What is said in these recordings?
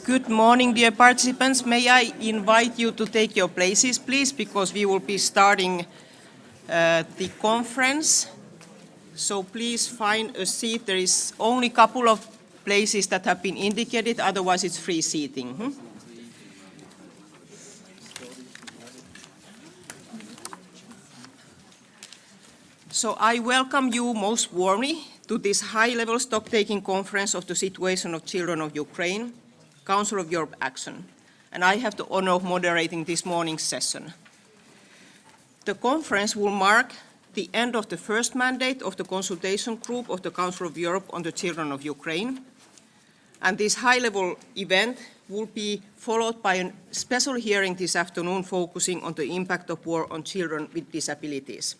Good morning, dear participants. May I invite you to take your places, please, because we will be starting the conference. So please find a seat. There is only a couple of places that have been indicated, otherwise it's free seating. So I welcome you most warmly to this high-level stock-taking conference of the situation of children of Ukraine, Council of Europe Action, and I have the honor of moderating this morning's session. The conference will mark the end of the first mandate of the consultation group of the Council of Europe on the children of Ukraine, and this high-level event will be followed by a special hearing this afternoon focusing on the impact of war on children with disabilities.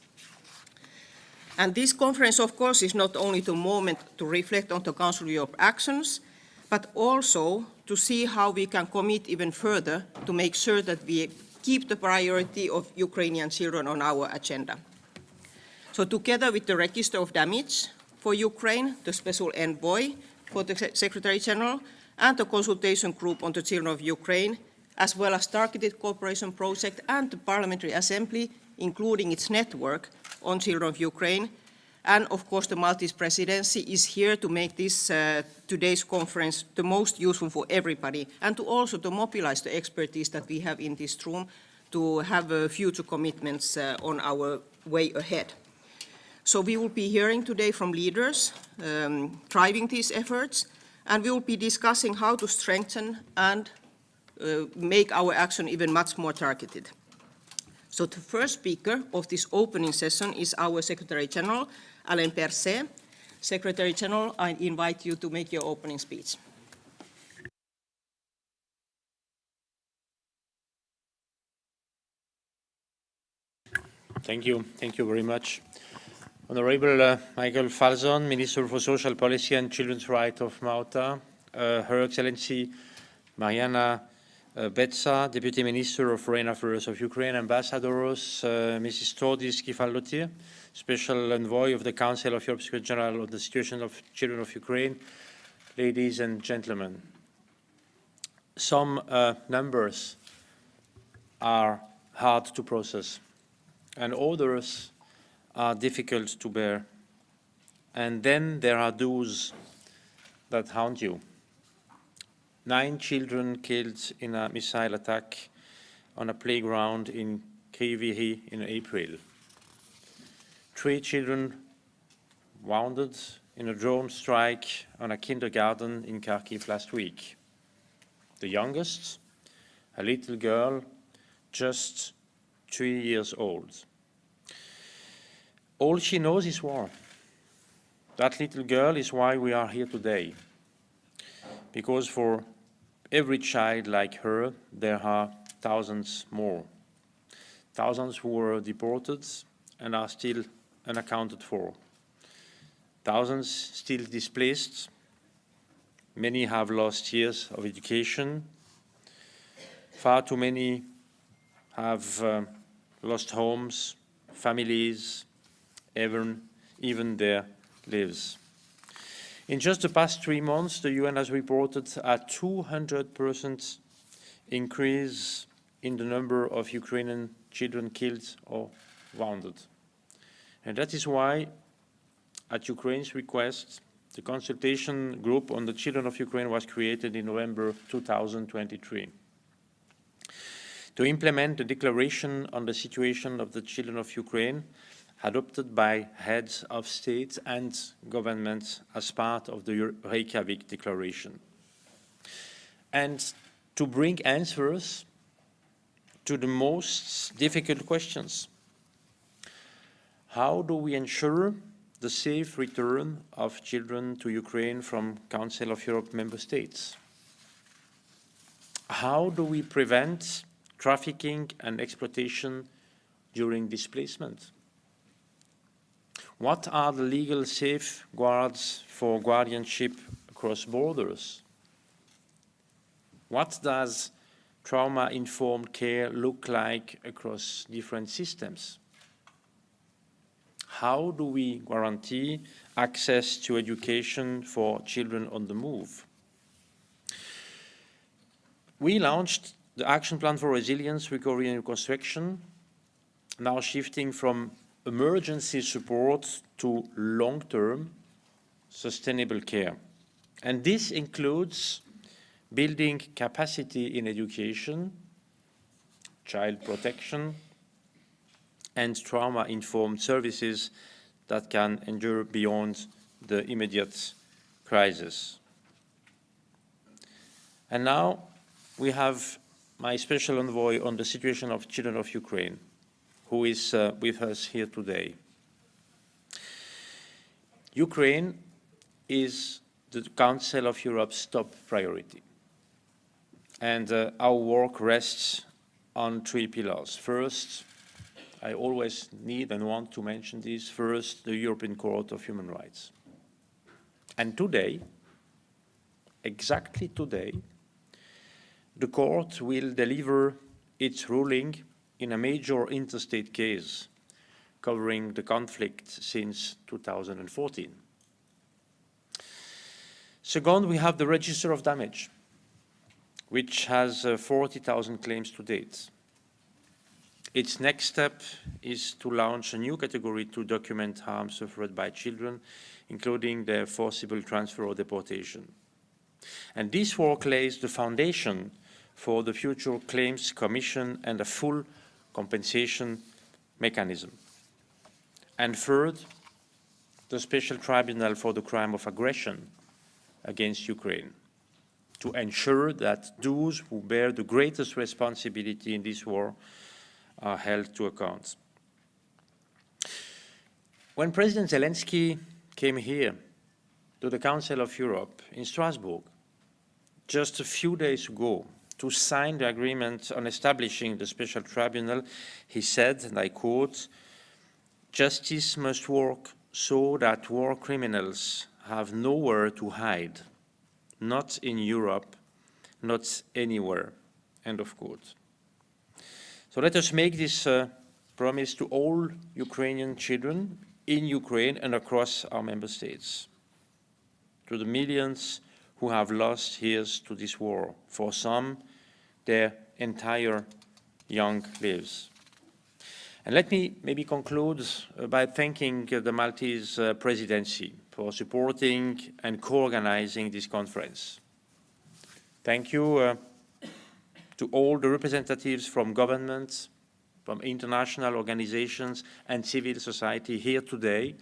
And this conference, of course, is not only the moment to reflect on the Council of Europe actions, but also to see how we can commit even further to make sure that we keep the priority of Ukrainian children on our agenda. So together with the Register of Damage for Ukraine, the Special Envoy for the Secretary General, and the Consultation Group on the Children of Ukraine, as well as Targeted Cooperation Project and the Parliamentary Assembly, including its network on Children of Ukraine, and of course the Maltese Presidency is here to make this today's conference the most useful for everybody, and to also to mobilize the expertise that we have in this room to have future commitments on our way ahead. So we will be hearing today from leaders driving these efforts, and we will be discussing how to strengthen and make our action even much more targeted. So the first speaker of this opening session is our Secretary General, Alain Berset. Secretary General, I invite you to make your opening speech. Thank you very much. Honorable Michael Falzon, Minister for Social Policy and Children's Rights of Malta, Her Excellency Mariana Betsa, Deputy Minister of Foreign Affairs of Ukraine, Ambassadors, Mrs. Tordis Kefalotir, Special Envoy of the Council of Europe, Secretary General on the Situation of Children of Ukraine, ladies and gentlemen. Some numbers are hard to process, and others are difficult to bear. And then there are those that haunt you. 9 children killed in a missile attack on a playground in Reykjavik in April. 3 children wounded in a drone strike on a kindergarten in Kharkiv last week. The youngest, a little girl, just 3 years old. All she knows is war. That little girl is why we are here today. Because for every child like her, there are thousands more. Thousands who were deported and are still unaccounted for. Thousands still displaced. Many have lost years of education. Far too many have lost homes, families, even their lives. In just the past 3 months, the UN has reported a 200% increase in the number of Ukrainian children killed or wounded. And that is why, at Ukraine's request, the consultation group on the children of Ukraine was created in November 2023 to implement the declaration on the situation of the children of Ukraine adopted by heads of state and governments as part of the Reykjavik Declaration, and to bring answers to the most difficult questions. How do we ensure the safe return of children to Ukraine from Council of Europe member states? How do we prevent trafficking and exploitation during displacement? What are the legal safeguards for guardianship across borders? What does trauma-informed care look like across different systems? How do we guarantee access to education for children on the move? We launched the Action Plan for Resilience, Recovery and Reconstruction, now shifting from emergency support to long-term sustainable care. And this includes building capacity in education, child protection, and trauma-informed services that can endure beyond the immediate crisis. And now we have my special envoy on the situation of children of Ukraine, who is with us here today. Ukraine is the Council of Europe's top priority. And our work rests on three pillars. First, I always need and want to mention this, first, the European Court of Human Rights. And today, exactly today, the court will deliver its ruling in a major interstate case covering the conflict since 2014. Second, we have the Register of Damage, which has 40,000 claims to date. Its next step is to launch a new category to document harm suffered by children, including their forcible transfer or deportation. And this work lays the foundation for the future claims commission and a full compensation mechanism. And third, the Special Tribunal for the Crime of Aggression against Ukraine, to ensure that those who bear the greatest responsibility in this war are held to account. When President Zelensky came here to the Council of Europe in Strasbourg just a few days ago to sign the agreement on establishing the Special Tribunal, he said, and I quote, "Justice must work so that war criminals have nowhere to hide, not in Europe, not anywhere," end of quote. So let us make this promise to all Ukrainian children in Ukraine and across our member states, to the millions who have lost years to this war, for some, their entire young lives. And let me maybe conclude by thanking the Maltese Presidency for supporting and co-organizing this conference. Thank you to all the representatives from governments, from international organizations and civil society here today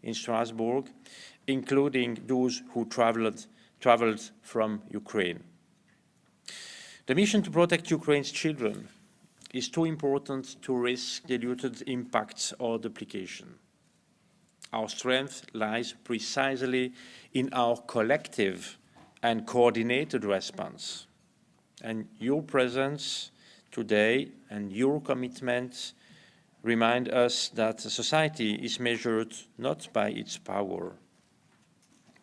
in Strasbourg, including those who traveled from Ukraine. The mission to protect Ukraine's children is too important to risk diluted impacts or duplication. Our strength lies precisely in our collective and coordinated response. And your presence today and your commitment remind us that society is measured not by its power,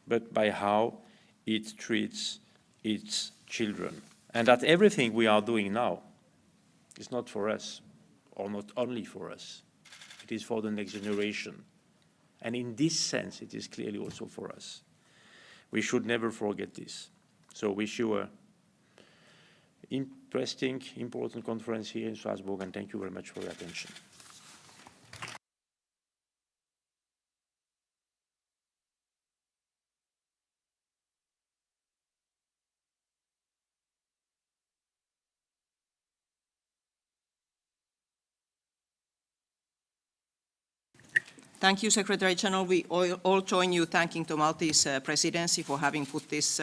but by how it treats its children. And that everything we are doing now is not for us, or not only for us. It is for the next generation. And in this sense, it is clearly also for us. We should never forget this. So wish you a interesting, important conference here in Strasbourg, and thank you very much for your attention. Thank you, Secretary General. We all join you thanking the Maltese Presidency for having put this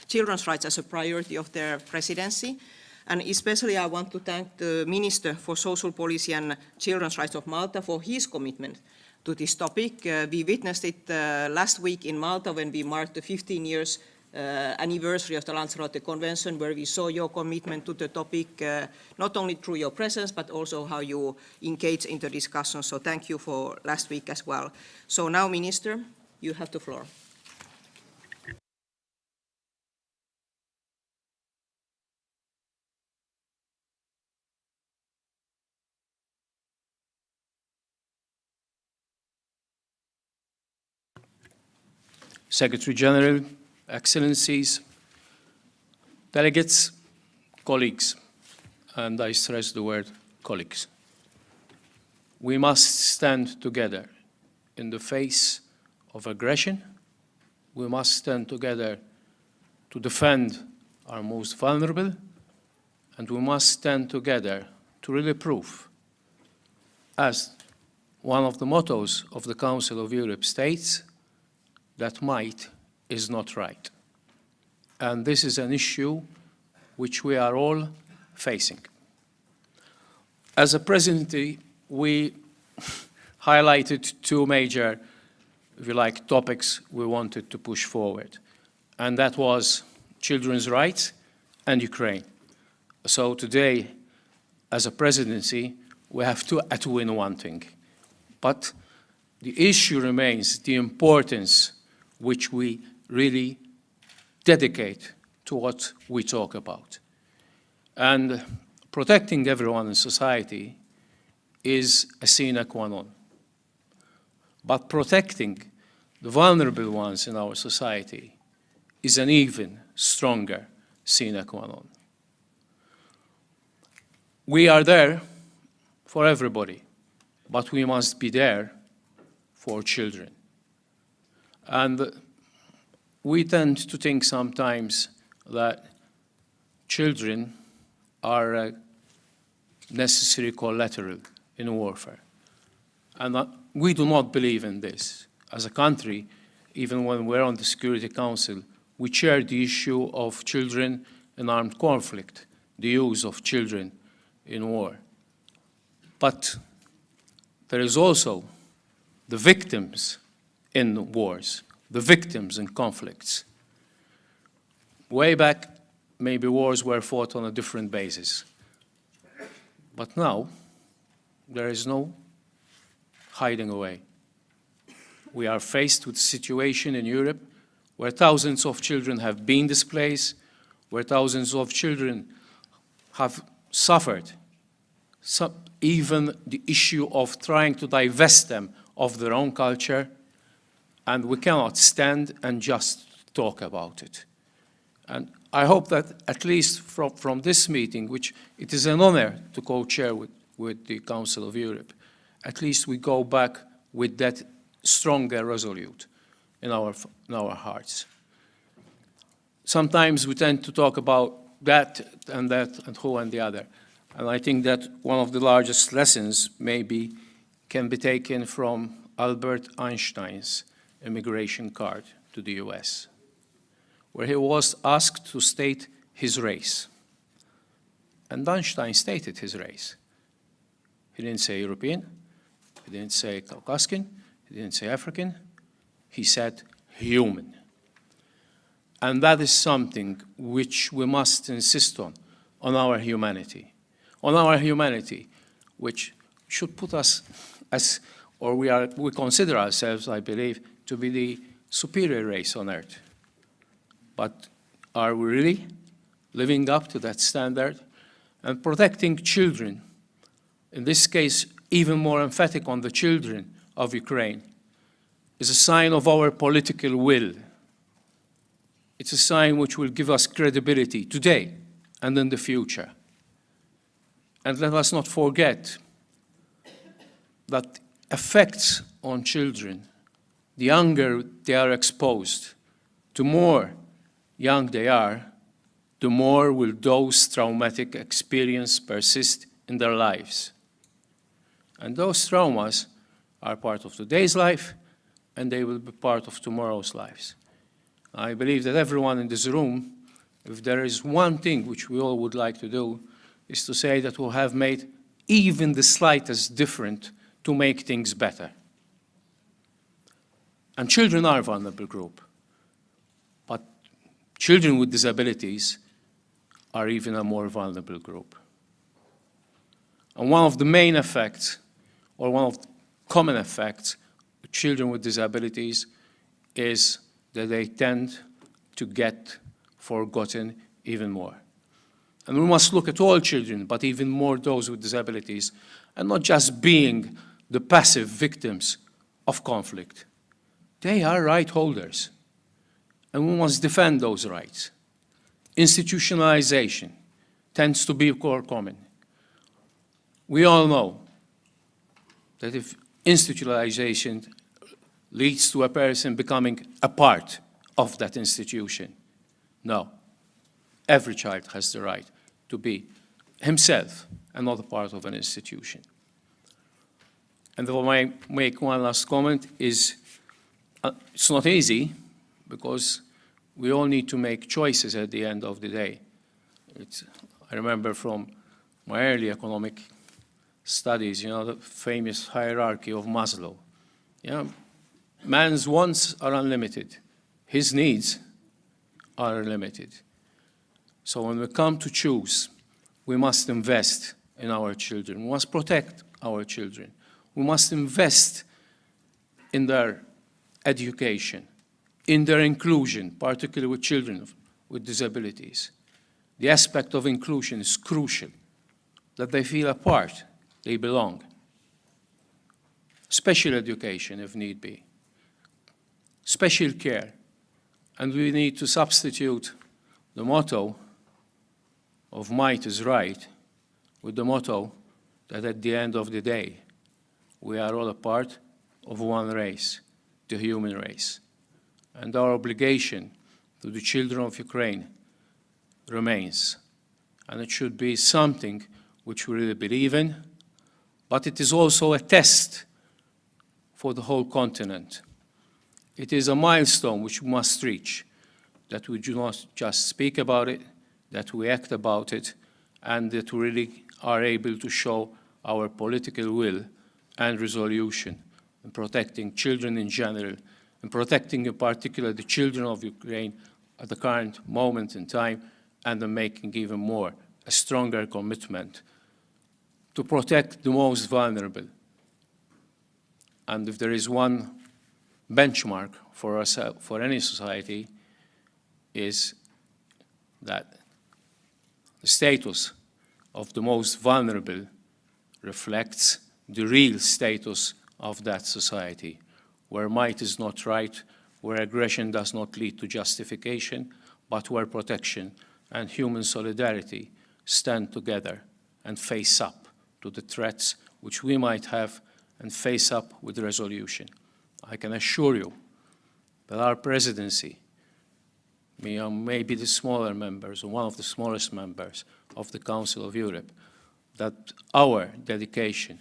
children's rights as a priority of their presidency. And especially I want to thank the Minister for Social Policy and Children's Rights of Malta for his commitment to this topic. We witnessed it last week in Malta when we marked the 15 years anniversary of the Lanzarote Convention, where we saw your commitment to the topic, not only through your presence, but also how you engage in the discussion. So thank you for last week as well. So now, Minister, you have the floor. Secretary General, Excellencies, delegates, colleagues, and I stress the word colleagues, we must stand together in the face of aggression. We must stand together to defend our most vulnerable, and we must stand together to really prove, as one of the mottos of the Council of Europe states, that might is not right. And this is an issue which we are all facing. As a presidency, we highlighted two major, if you like, topics we wanted to push forward. And that was children's rights and Ukraine. So today, as a presidency, we have to win one thing. But the issue remains the importance which we really dedicate to what we talk about. And protecting everyone in society is a sine qua non. But protecting the vulnerable ones in our society is an even stronger sine qua non. We are there for everybody, but we must be there for children. And we tend to think sometimes that children are a necessary collateral in warfare. And we do not believe in this. As a country, even when we're on the Security Council, we share the issue of children in armed conflict, the use of children in war. But there is also the victims in wars, the victims in conflicts. Way back, maybe wars were fought on a different basis. But now, there is no hiding away. We are faced with a situation in Europe where thousands of children have been displaced, where thousands of children have suffered. Even the issue of trying to divest them of their own culture, and we cannot stand and just talk about it. And I hope that at least from this meeting, which it is an honor to co-chair with the Council of Europe, at least we go back with that stronger resolute in our hearts. Sometimes we tend to talk about that and who and the other. And I think that one of the largest lessons maybe can be taken from Albert Einstein's immigration card to the US, where he was asked to state his race. And Einstein stated his race. He didn't say European, he didn't say Caucasian, he didn't say African, he said human. And that is something which we must insist on our humanity. On our humanity, which should put us as, or we consider ourselves, I believe, to be the superior race on earth. But are we really living up to that standard? And protecting children, in this case, even more emphatic on the children of Ukraine, is a sign of our political will. It's a sign which will give us credibility today and in the future. And let us not forget that effects on children, the younger they are exposed, the more young they are, the more will those traumatic experiences persist in their lives. And those traumas are part of today's life, and they will be part of tomorrow's lives. I believe that everyone in this room, if there is one thing which we all would like to do, is to say that we have made even the slightest difference to make things better. And children are a vulnerable group, but children with disabilities are even a more vulnerable group. And one of the main effects, or one of the common effects of children with disabilities is that they tend to get forgotten even more. And we must look at all children, but even more those with disabilities, and not just being the passive victims of conflict. They are right holders, and we must defend those rights. Institutionalization, tends to be more common. We all know that if institutionalization leads to a person becoming a part of that institution, no. Every child has the right to be himself and not a part of an institution. And if I make one last comment is, it's not easy because we all need to make choices at the end of the day. I remember from my early economic studies, the famous hierarchy of Maslow. Man's wants are unlimited. His needs are unlimited. So when we come to choose, we must invest in our children. We must protect our children. We must invest in their education, in their inclusion, particularly with children with disabilities. The aspect of inclusion is crucial, that they feel a part, they belong. Special education, if need be. Special care. And we need to substitute the motto of might is right with the motto that at the end of the day, we are all a part of one race, the human race. And our obligation to the children of Ukraine remains. And it should be something which we really believe in, but it is also a test for the whole continent. It is a milestone which we must reach, that we do not just speak about it, that we act about it, and that we really are able to show our political will and resolution in protecting children in general, and protecting in particular the children of Ukraine at the current moment in time, and in making even more a stronger commitment to protect the most vulnerable. And if there is one benchmark for any society, is that the status of the most vulnerable reflects the real status of that society, where might is not right, where aggression does not lead to justification, but where protection and human solidarity stand together and face up to the threats which we might have and face up with resolution. I can assure you that our presidency, maybe the smaller members, or one of the smallest members of the Council of Europe, that our dedication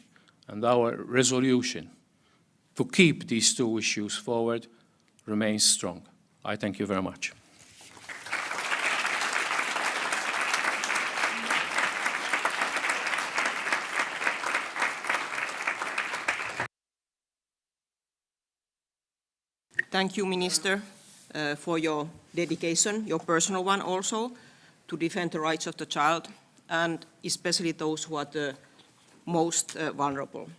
and our resolution to keep these two issues forward remains strong. I thank you very much. Thank you, Minister, for your dedication, your personal one also, to defend the rights of the child, and especially those who are the most vulnerable.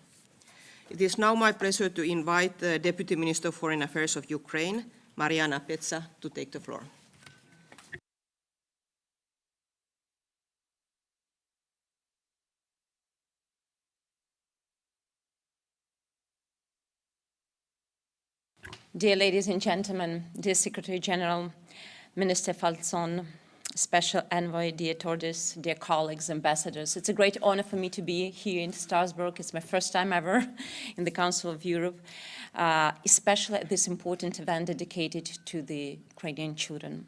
It is now my pleasure to invite the Deputy Minister of Foreign Affairs of Ukraine, Mariana Petsa, to take the floor. Dear ladies and gentlemen, dear Secretary General, Minister Falzon, Special Envoy, dear Tordis, dear colleagues, ambassadors, it's a great honor for me to be here in Strasbourg. It's my first time ever in the Council of Europe, especially at this important event dedicated to the Ukrainian children.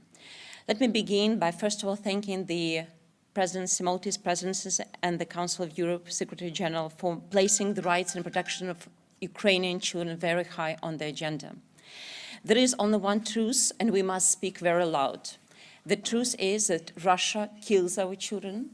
Let me begin by first of all thanking the Presidency, Maltese Presidency and the Council of Europe Secretary General for placing the rights and protection of Ukrainian children very high on the agenda. There is only one truth, and we must speak very loud. The truth is that Russia kills our children,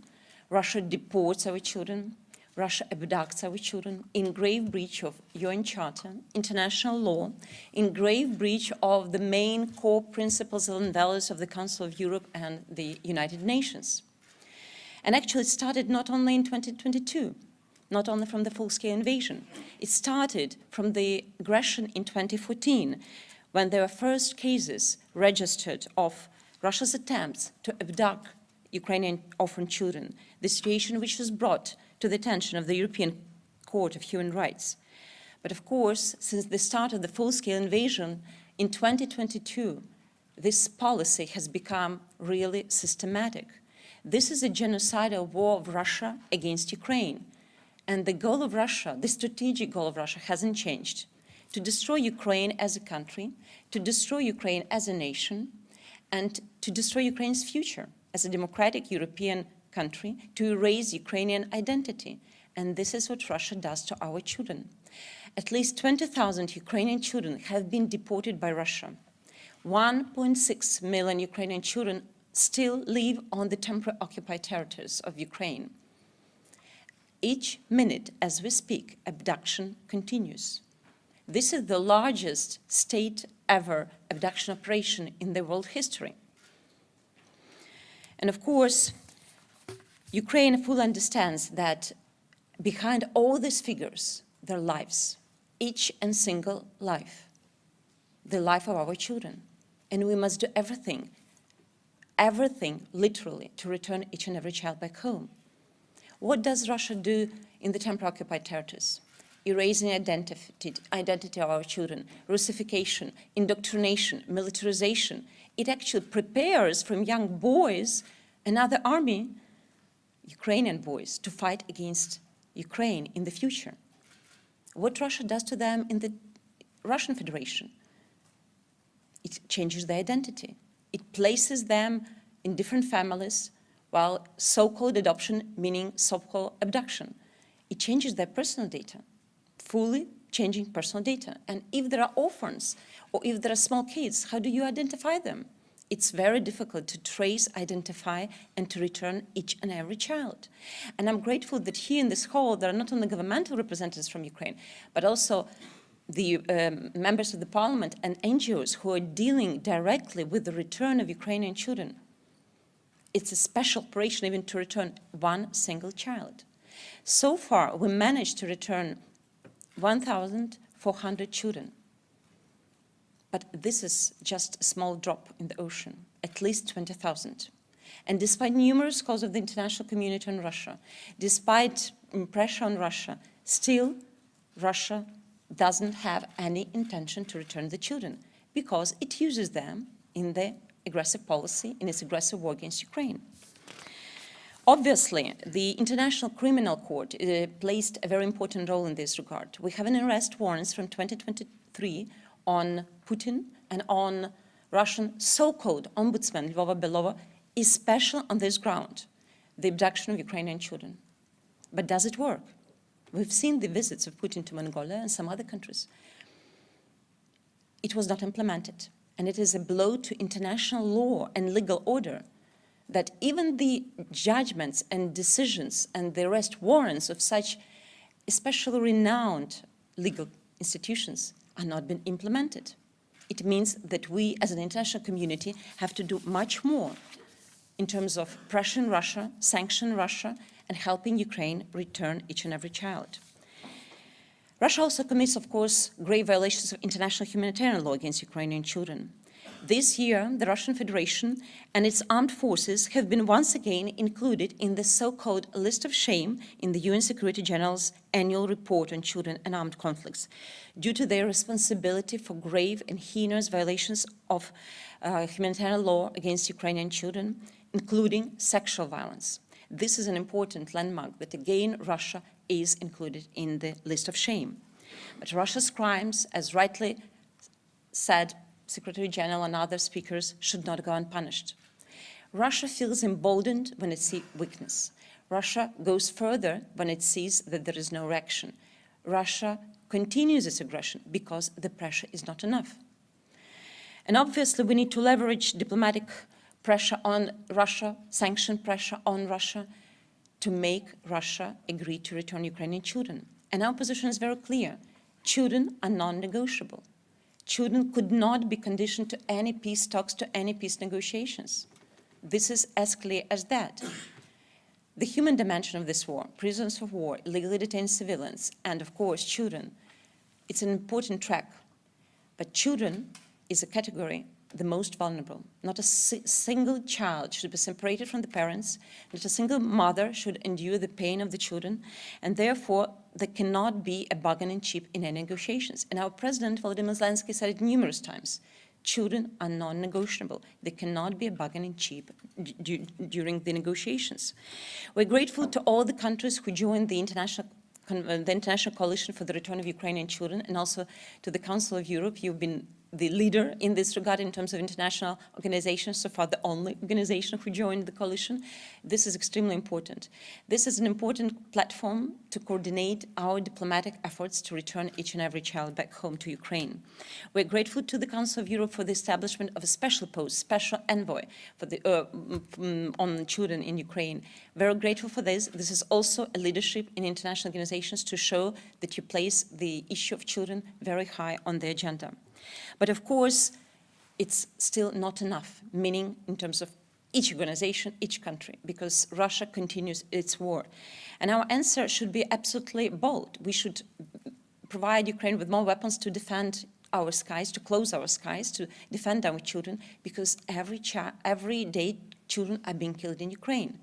Russia deports our children, Russia abducts our children in grave breach of UN Charter, international law, in grave breach of the main core principles and values of the Council of Europe and the United Nations. And actually it started not only in 2022, not only from the full-scale invasion. It started from the aggression in 2014, when there were first cases registered of Russia's attempts to abduct Ukrainian orphan children, the situation which was brought to the attention of the European Court of Human Rights. But of course, since the start of the full-scale invasion in 2022, this policy has become really systematic. This is a genocidal war of Russia against Ukraine. And the goal of Russia, the strategic goal of Russia, hasn't changed. To destroy Ukraine as a country, to destroy Ukraine as a nation, and to destroy Ukraine's future as a democratic European country, to erase Ukrainian identity. And this is what Russia does to our children. At least 20,000 Ukrainian children have been deported by Russia. 1.6 million Ukrainian children still live on the temporary occupied territories of Ukraine. Each minute, as we speak, abduction continues. This is the largest state-ever abduction operation in the world history. And of course, Ukraine fully understands that behind all these figures, their lives, each and single life, the life of our children. And we must do everything, literally, to return each and every child back home. What does Russia do in the temporary occupied territories? Erasing identity of our children, Russification, indoctrination, militarization. It actually prepares from young boys another army, Ukrainian boys, to fight against Ukraine in the future. What Russia does to them in the Russian Federation? It changes their identity. It places them in different families, while so-called adoption meaning so-called abduction. It changes their personal data, fully changing personal data. And if there are orphans or if there are small kids, how do you identify them? It's very difficult to trace, identify, and to return each and every child. And I'm grateful that here in this hall, there are not only governmental representatives from Ukraine, but also the members of the parliament and NGOs who are dealing directly with the return of Ukrainian children. It's a special operation even to return one single child. So far, we managed to return 1,400 children. But this is just a small drop in the ocean, at least 20,000. And despite numerous calls of the international community on Russia, despite pressure on Russia, still Russia doesn't have any intention to return the children because it uses them in the aggressive policy, in its aggressive war against Ukraine. Obviously, the International Criminal Court placed a very important role in this regard. We have an arrest warrants from 2023 on Putin and on Russian so-called ombudsman Lvova Belova, especially on this ground, the abduction of Ukrainian children. But does it work? We've seen the visits of Putin to Mongolia and some other countries. It was not implemented. And it is a blow to international law and legal order that even the judgments and decisions and the arrest warrants of such especially renowned legal institutions are not being implemented. It means that we as an international community have to do much more in terms of pressuring Russia, sanctioning Russia, and helping Ukraine return each and every child. Russia also commits, of course, grave violations of international humanitarian law against Ukrainian children. This year, the Russian Federation and its armed forces have been once again included in the so-called list of shame in the UN Secretary General's annual report on children and armed conflicts, due to their responsibility for grave and heinous violations of humanitarian law against Ukrainian children, including sexual violence. This is an important landmark that, again, Russia is included in the list of shame. But Russia's crimes, as rightly said Secretary General and other speakers, should not go unpunished. Russia feels emboldened when it sees weakness. Russia goes further when it sees that there is no reaction. Russia continues its aggression because the pressure is not enough. And obviously, we need to leverage diplomatic pressure on Russia, sanction pressure on Russia, to make Russia agree to return Ukrainian children. And our position is very clear. Children are non-negotiable. Children could not be conditioned to any peace talks, to any peace negotiations. This is as clear as that. The human dimension of this war, prisoners of war, illegally detained civilians, and of course children, it's an important track. But children is a category the most vulnerable. Not a single child should be separated from the parents. Not a single mother should endure the pain of the children. And therefore, there cannot be a bargaining chip in any negotiations. And our President, Volodymyr Zelensky, said it numerous times. Children are non-negotiable. They cannot be a bargaining chip during the negotiations. We're grateful to all the countries who joined the International Coalition for the Return of Ukrainian Children, and also to the Council of Europe. You've been the leader in this regard in terms of international organizations, so far the only organization who joined the coalition. This is extremely important. This is an important platform to coordinate our diplomatic efforts to return each and every child back home to Ukraine. We're grateful to the Council of Europe for the establishment of a special post, special envoy for the, on children in Ukraine. Very grateful for this. This is also a leadership in international organizations to show that you place the issue of children very high on the agenda. But of course, it's still not enough, meaning in terms of each organization, each country, because Russia continues its war. And our answer should be absolutely bold. We should provide Ukraine with more weapons to defend our skies, to close our skies, to defend our children, because every day children are being killed in Ukraine.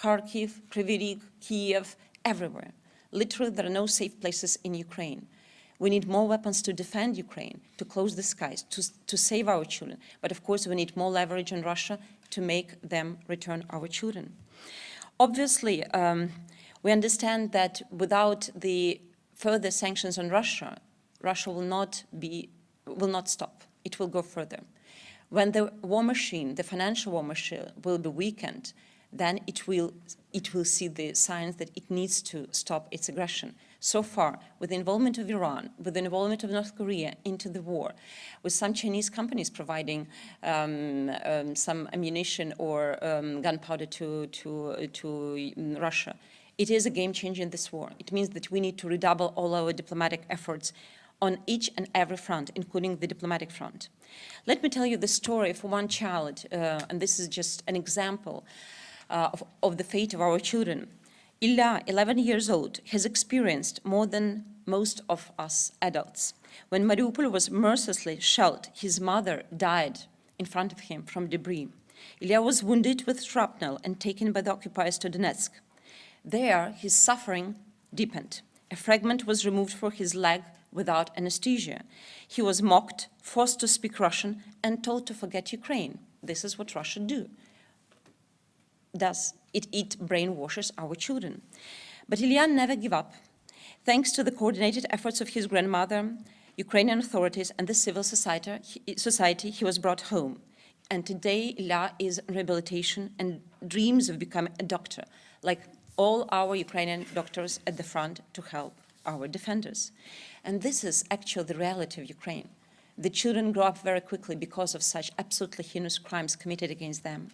Kharkiv, Kryvyi Rih, Kiev, everywhere. Literally, there are no safe places in Ukraine. We need more weapons to defend Ukraine, to close the skies, to save our children. But of course, we need more leverage on Russia to make them return our children. Obviously, we understand that without the further sanctions on Russia, Russia will not stop. It will go further. When the war machine, the financial war machine, will be weakened, then it will see the signs that it needs to stop its aggression. So far, with the involvement of Iran, with the involvement of North Korea into the war, with some Chinese companies providing some ammunition or gunpowder to Russia, it is a game changer in this war. It means that we need to redouble all our diplomatic efforts on each and every front, including the diplomatic front. Let me tell you the story of one child, and this is just an example of the fate of our children. Ilya, 11 years old, has experienced more than most of us adults. When Mariupol was mercilessly shelled, his mother died in front of him from debris. Ilya was wounded with shrapnel and taken by the occupiers to Donetsk. There, his suffering deepened. A fragment was removed from his leg without anesthesia. He was mocked, forced to speak Russian, and told to forget Ukraine. This is what Russia do. Thus, it brainwashes our children. But Ilya never gave up. Thanks to the coordinated efforts of his grandmother, Ukrainian authorities, and the civil society, he was brought home. And today, Ilya is in rehabilitation and dreams of becoming a doctor, like all our Ukrainian doctors at the front to help our defenders. And this is actually the reality of Ukraine. The children grow up very quickly because of such absolutely heinous crimes committed against them.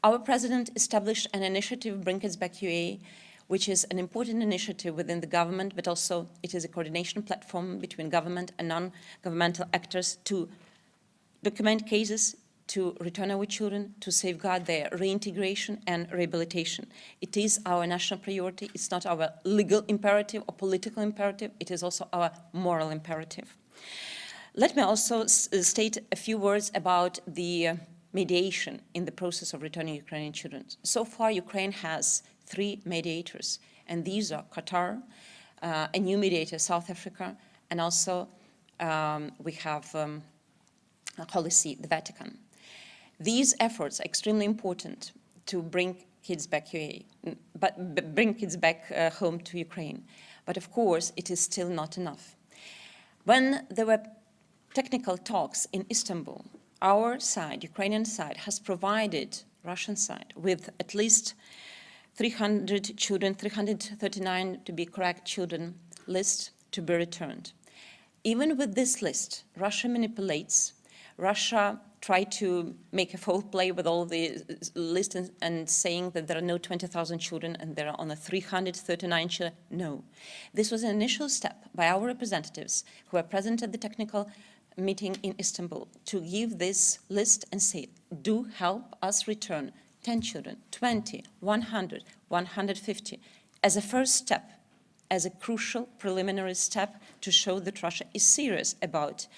Our president established an initiative, Bring Kids Back UA, which is an important initiative within the government, but also it is a coordination platform between government and non-governmental actors to document cases, to return our children, to safeguard their reintegration and rehabilitation. It is our national priority. It's not our legal imperative or political imperative. It is also our moral imperative. Let me also state a few words about the mediation in the process of returning Ukrainian children. So far, Ukraine has 3 mediators, and these are Qatar, a new mediator, South Africa, and also we have Holy See, the Vatican. These efforts are extremely important to bring kids back bring kids back home to Ukraine. But of course, it is still not enough. When there were technical talks in Istanbul, our side, Ukrainian side, has provided Russian side with at least 300 children, 339 to be correct children list to be returned. Even with this list, Russia manipulates. Russia tried to make a foul play with all the list and saying that there are no 20,000 children and there are only 339 children. No. This was an initial step by our representatives who were present at the technical meeting in Istanbul to give this list and say, do help us return 10 children, 20, 100, 150, as a first step, as a crucial preliminary step to show that Russia is serious about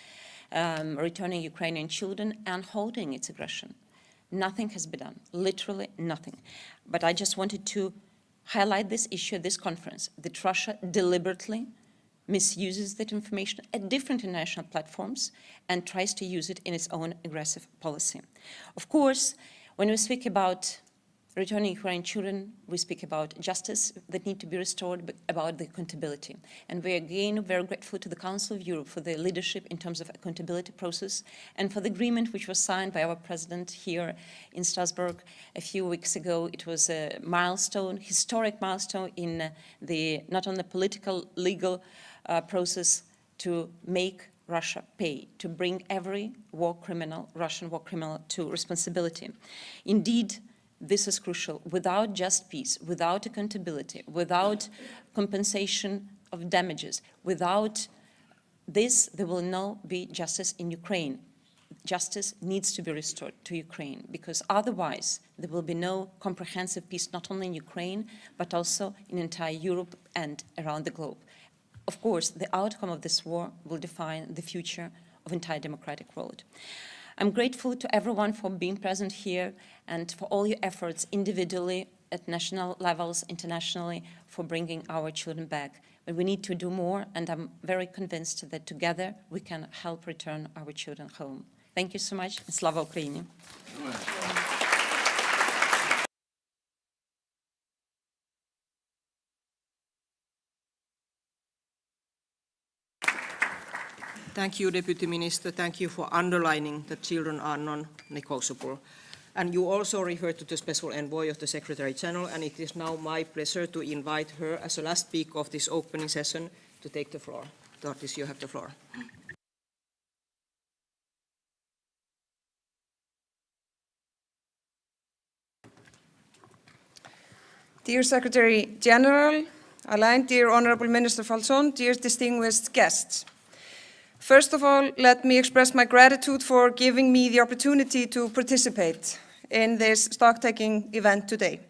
returning Ukrainian children and holding its aggression. Nothing has been done, literally nothing. But I just wanted to highlight this issue at this conference, that Russia deliberately misuses that information at different international platforms and tries to use it in its own aggressive policy. Of course, when we speak about returning Ukrainian children, we speak about justice that need to be restored, but about the accountability. And we are again very grateful to the Council of Europe for their leadership in terms of accountability process and for the agreement which was signed by our president here in Strasbourg a few weeks ago. It was a milestone, historic milestone in the, not only political, legal process to make Russia pay, to bring every war criminal, Russian war criminal, to responsibility. Indeed, this is crucial. Without just peace, without accountability, without compensation of damages, without this, there will not be justice in Ukraine. Justice needs to be restored to Ukraine, because otherwise there will be no comprehensive peace, not only in Ukraine, but also in entire Europe and around the globe. Of course, the outcome of this war will define the future of the entire democratic world. I'm grateful to everyone for being present here and for all your efforts individually, at national levels, internationally, for bringing our children back. But we need to do more, and I'm very convinced that together we can help return our children home. Thank you so much, and Slava Ukraini. Thank you, Deputy Minister. Thank you for underlining that children are non-negotiable. And you also referred to the Special Envoy of the Secretary General, and it is now my pleasure to invite her as the last speaker of this opening session to take the floor. Dortis, you have the floor. Dear Secretary General Alain, dear Honourable Minister Falzon, dear distinguished guests. First of all, let me express my gratitude for giving me the opportunity to participate in this stock-taking event today.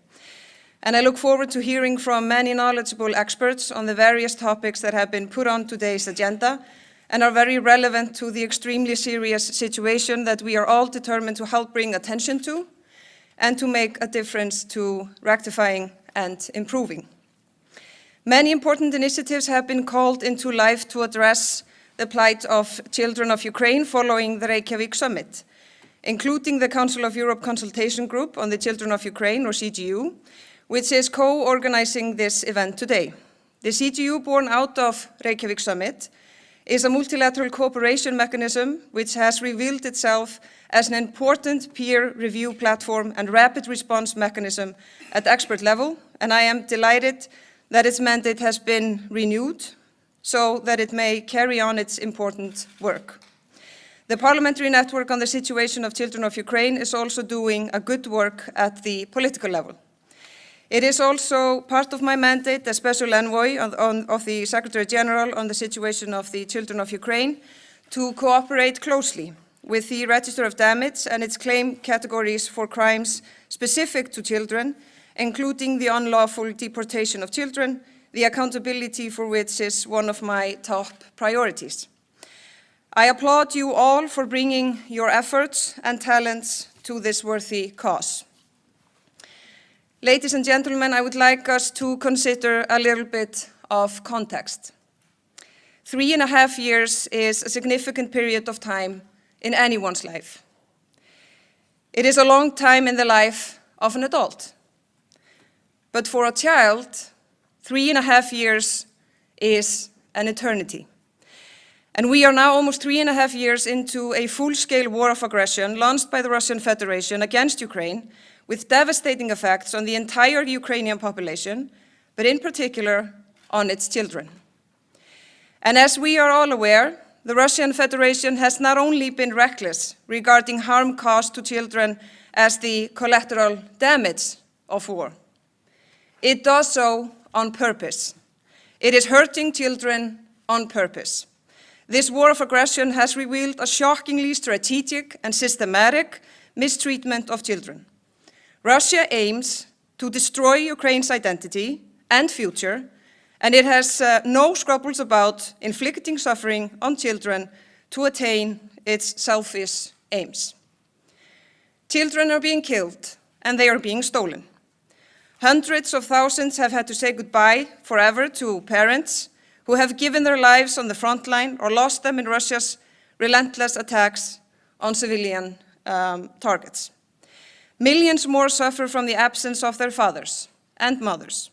And I look forward to hearing from many knowledgeable experts on the various topics that have been put on today's agenda and are very relevant to the extremely serious situation that we are all determined to help bring attention to and to make a difference to rectifying and improving. Many important initiatives have been called into life to address the plight of children of Ukraine following the Reykjavik summit, including the Council of Europe Consultation Group on the Children of Ukraine, or CGU, which is co-organizing this event today. The CGU, born out of Reykjavik summit, is a multilateral cooperation mechanism which has revealed itself as an important peer review platform and rapid response mechanism at expert level, and I am delighted that its mandate has been renewed so that it may carry on its important work. The Parliamentary Network on the Situation of Children of Ukraine is also doing a good work at the political level. It is also part of my mandate as Special Envoy of the Secretary General on the Situation of the Children of Ukraine to cooperate closely with the Register of Damage and its claim categories for crimes specific to children, including the unlawful deportation of children, the accountability for which is one of my top priorities. I applaud you all for bringing your efforts and talents to this worthy cause. Ladies and gentlemen, I would like us to consider a little bit of context. 3.5 years is a significant period of time in anyone's life. It is a long time in the life of an adult. But for a child, 3.5 years is an eternity. And we are now almost 3.5 years into a full-scale war of aggression launched by the Russian Federation against Ukraine, with devastating effects on the entire Ukrainian population, but in particular on its children. And as we are all aware, the Russian Federation has not only been reckless regarding harm caused to children as the collateral damage of war. It does so on purpose. It is hurting children on purpose. This war of aggression has revealed a shockingly strategic and systematic mistreatment of children. Russia aims to destroy Ukraine's identity and future, and it has no scruples about inflicting suffering on children to attain its selfish aims. Children are being killed, and they are being stolen. Hundreds of thousands have had to say goodbye forever to parents who have given their lives on the front line or lost them in Russia's relentless attacks on civilian targets. Millions more suffer from the absence of their fathers and mothers,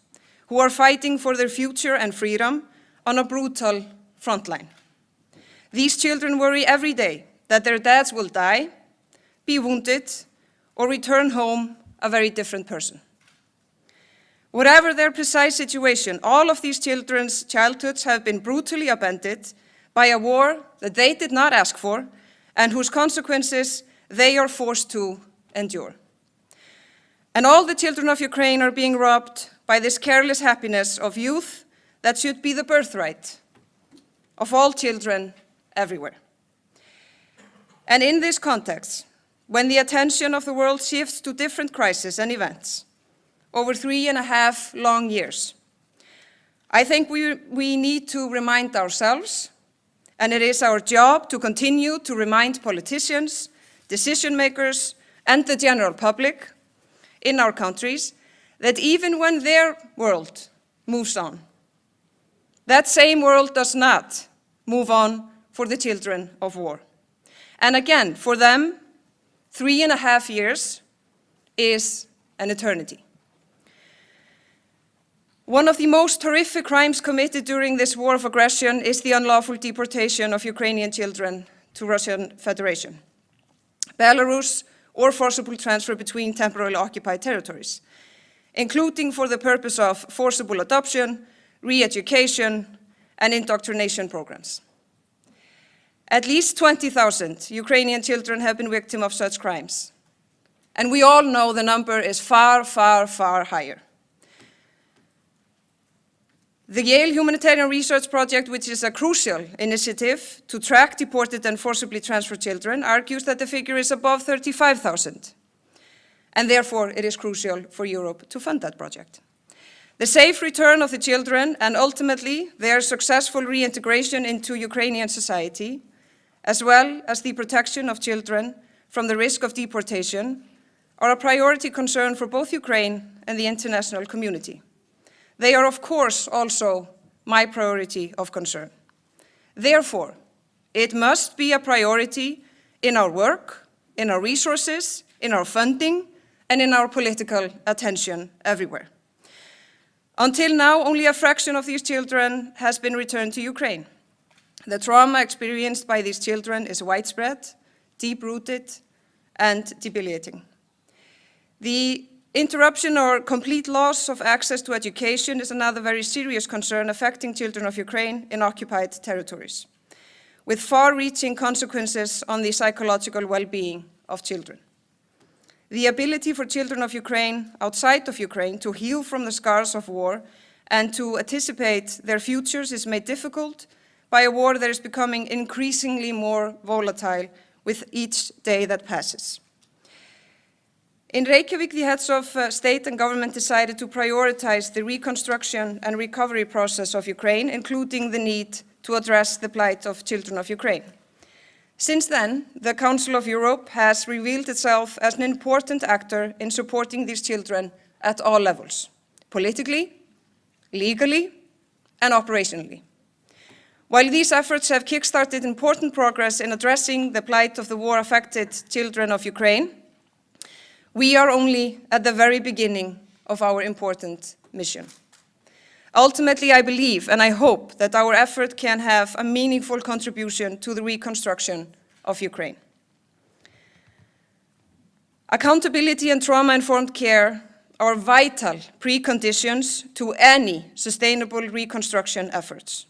who are fighting for their future and freedom on a brutal front line. These children worry every day that their dads will die, be wounded, or return home a very different person. Whatever their precise situation, all of these children's childhoods have been brutally upended by a war that they did not ask for and whose consequences they are forced to endure. And all the children of Ukraine are being robbed by this careless happiness of youth that should be the birthright of all children everywhere. And in this context, when the attention of the world shifts to different crises and events over 3.5 long years, I think we need to remind ourselves, and it is our job to continue to remind politicians, decision makers, and the general public in our countries that even when their world moves on, that same world does not move on for the children of war. And again, for them, 3.5 years is an eternity. One of the most horrific crimes committed during this war of aggression is the unlawful deportation of Ukrainian children to Russian Federation, Belarus, or forcible transfer between temporarily occupied territories, including for the purpose of forcible adoption, re-education, and indoctrination programs. At least 20,000 Ukrainian children have been victims of such crimes. And we all know the number is far, far, far higher. The Yale Humanitarian Research Project, which is a crucial initiative to track deported and forcibly transferred children, argues that the figure is above 35,000. And therefore, it is crucial for Europe to fund that project. The safe return of the children and ultimately their successful reintegration into Ukrainian society, as well as the protection of children from the risk of deportation, are a priority concern for both Ukraine and the international community. They are, of course, also my priority of concern. Therefore, it must be a priority in our work, in our resources, in our funding, and in our political attention everywhere. Until now, only a fraction of these children has been returned to Ukraine. The trauma experienced by these children is widespread, deep-rooted, and debilitating. The interruption or complete loss of access to education is another very serious concern affecting children of Ukraine in occupied territories, with far-reaching consequences on the psychological well-being of children. The ability for children of Ukraine, outside of Ukraine, to heal from the scars of war and to anticipate their futures is made difficult by a war that is becoming increasingly more volatile with each day that passes. In Reykjavik, the heads of state and government decided to prioritize the reconstruction and recovery process of Ukraine, including the need to address the plight of children of Ukraine. Since then, the Council of Europe has revealed itself as an important actor in supporting these children at all levels, politically, legally, and operationally. While these efforts have kickstarted important progress in addressing the plight of the war-affected children of Ukraine, we are only at the very beginning of our important mission. Ultimately, I believe and I hope that our effort can have a meaningful contribution to the reconstruction of Ukraine. Accountability and trauma-informed care are vital preconditions to any sustainable reconstruction efforts.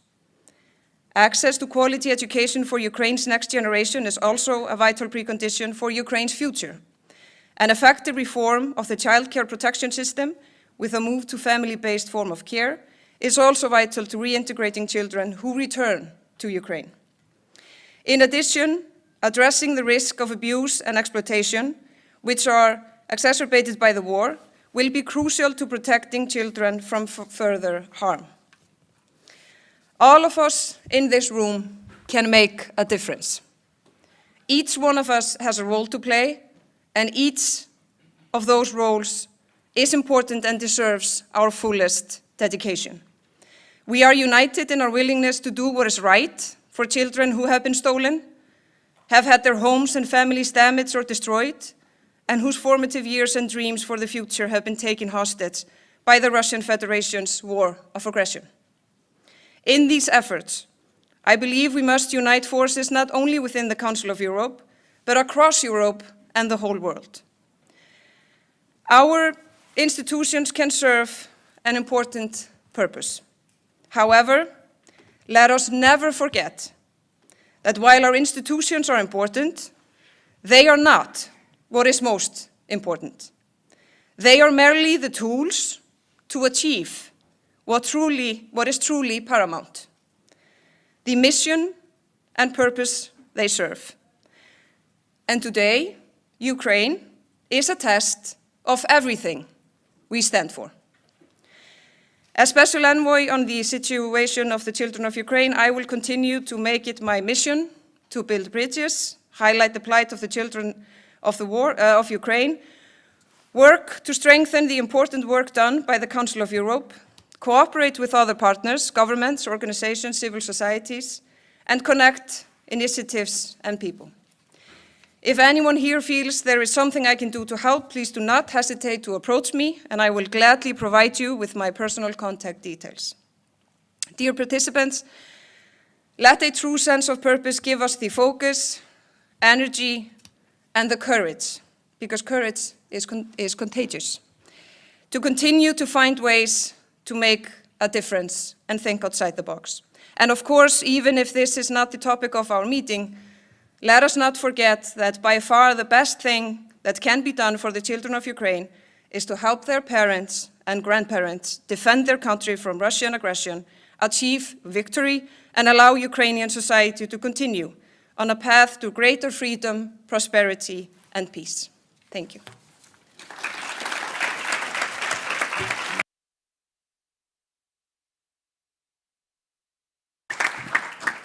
Access to quality education for Ukraine's next generation is also a vital precondition for Ukraine's future. An effective reform of the child care protection system with a move to family-based form of care is also vital to reintegrating children who return to Ukraine. In addition, addressing the risk of abuse and exploitation, which are exacerbated by the war, will be crucial to protecting children from further harm. All of us in this room can make a difference. Each one of us has a role to play, and each of those roles is important and deserves our fullest dedication. We are united in our willingness to do what is right for children who have been stolen, have had their homes and families damaged or destroyed, and whose formative years and dreams for the future have been taken hostage by the Russian Federation's war of aggression. In these efforts, I believe we must unite forces not only within the Council of Europe, but across Europe and the whole world. Our institutions can serve an important purpose. However, let us never forget that while our institutions are important, they are not what is most important. They are merely the tools to achieve what is truly paramount: the mission and purpose they serve. And today, Ukraine is a test of everything we stand for. As Special Envoy on the situation of the children of Ukraine, I will continue to make it my mission to build bridges, highlight the plight of the children of the war of Ukraine, work to strengthen the important work done by the Council of Europe, cooperate with other partners, governments, organizations, civil societies, and connect initiatives and people. If anyone here feels there is something I can do to help, please do not hesitate to approach me, and I will gladly provide you with my personal contact details. Dear participants, let a true sense of purpose give us the focus, energy, and the courage, because courage is contagious, to continue to find ways to make a difference and think outside the box. And of course, even if this is not the topic of our meeting, let us not forget that by far the best thing that can be done for the children of Ukraine is to help their parents and grandparents defend their country from Russian aggression, achieve victory, and allow Ukrainian society to continue on a path to greater freedom, prosperity, and peace. Thank you.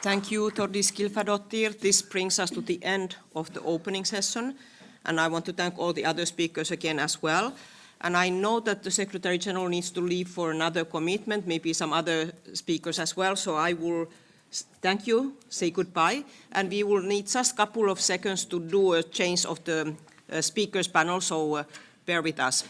Thank you, Thordis Gylfadottir. This brings us to the end of the opening session, and I want to thank all the other speakers again as well. And I know that the Secretary General needs to leave for another commitment, maybe some other speakers as well, so I will thank you, say goodbye, and we will need just a couple of seconds to do a change of the speakers panel, so bear with us.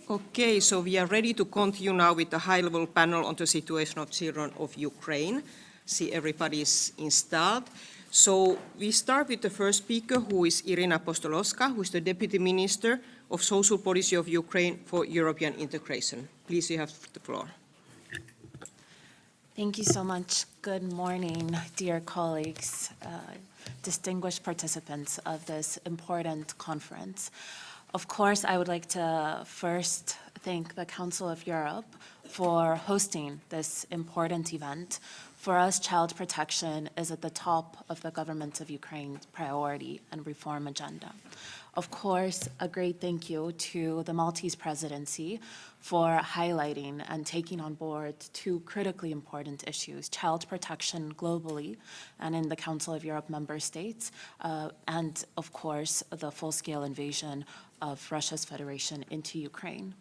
Okay, so we are ready to continue now with the high-level panel on the situation of children of Ukraine. See, everybody is installed. So we start with the first speaker, who is Irina Postolowska, who is the Deputy Minister of Social Policy of Ukraine for European Integration. Please, you have the floor. Thank you so much. Good morning, dear colleagues, distinguished participants of this important conference. Of course, I would like to first thank the Council of Europe for hosting this important event For us, child protection is at the top of the government of Ukraine's priority and reform agenda. Of course, a great thank you to the Maltese Presidency for highlighting and taking on board two critically important issues: child protection globally and in the Council of Europe member states, and of course, the full-scale invasion of Russia's Federation into Ukraine.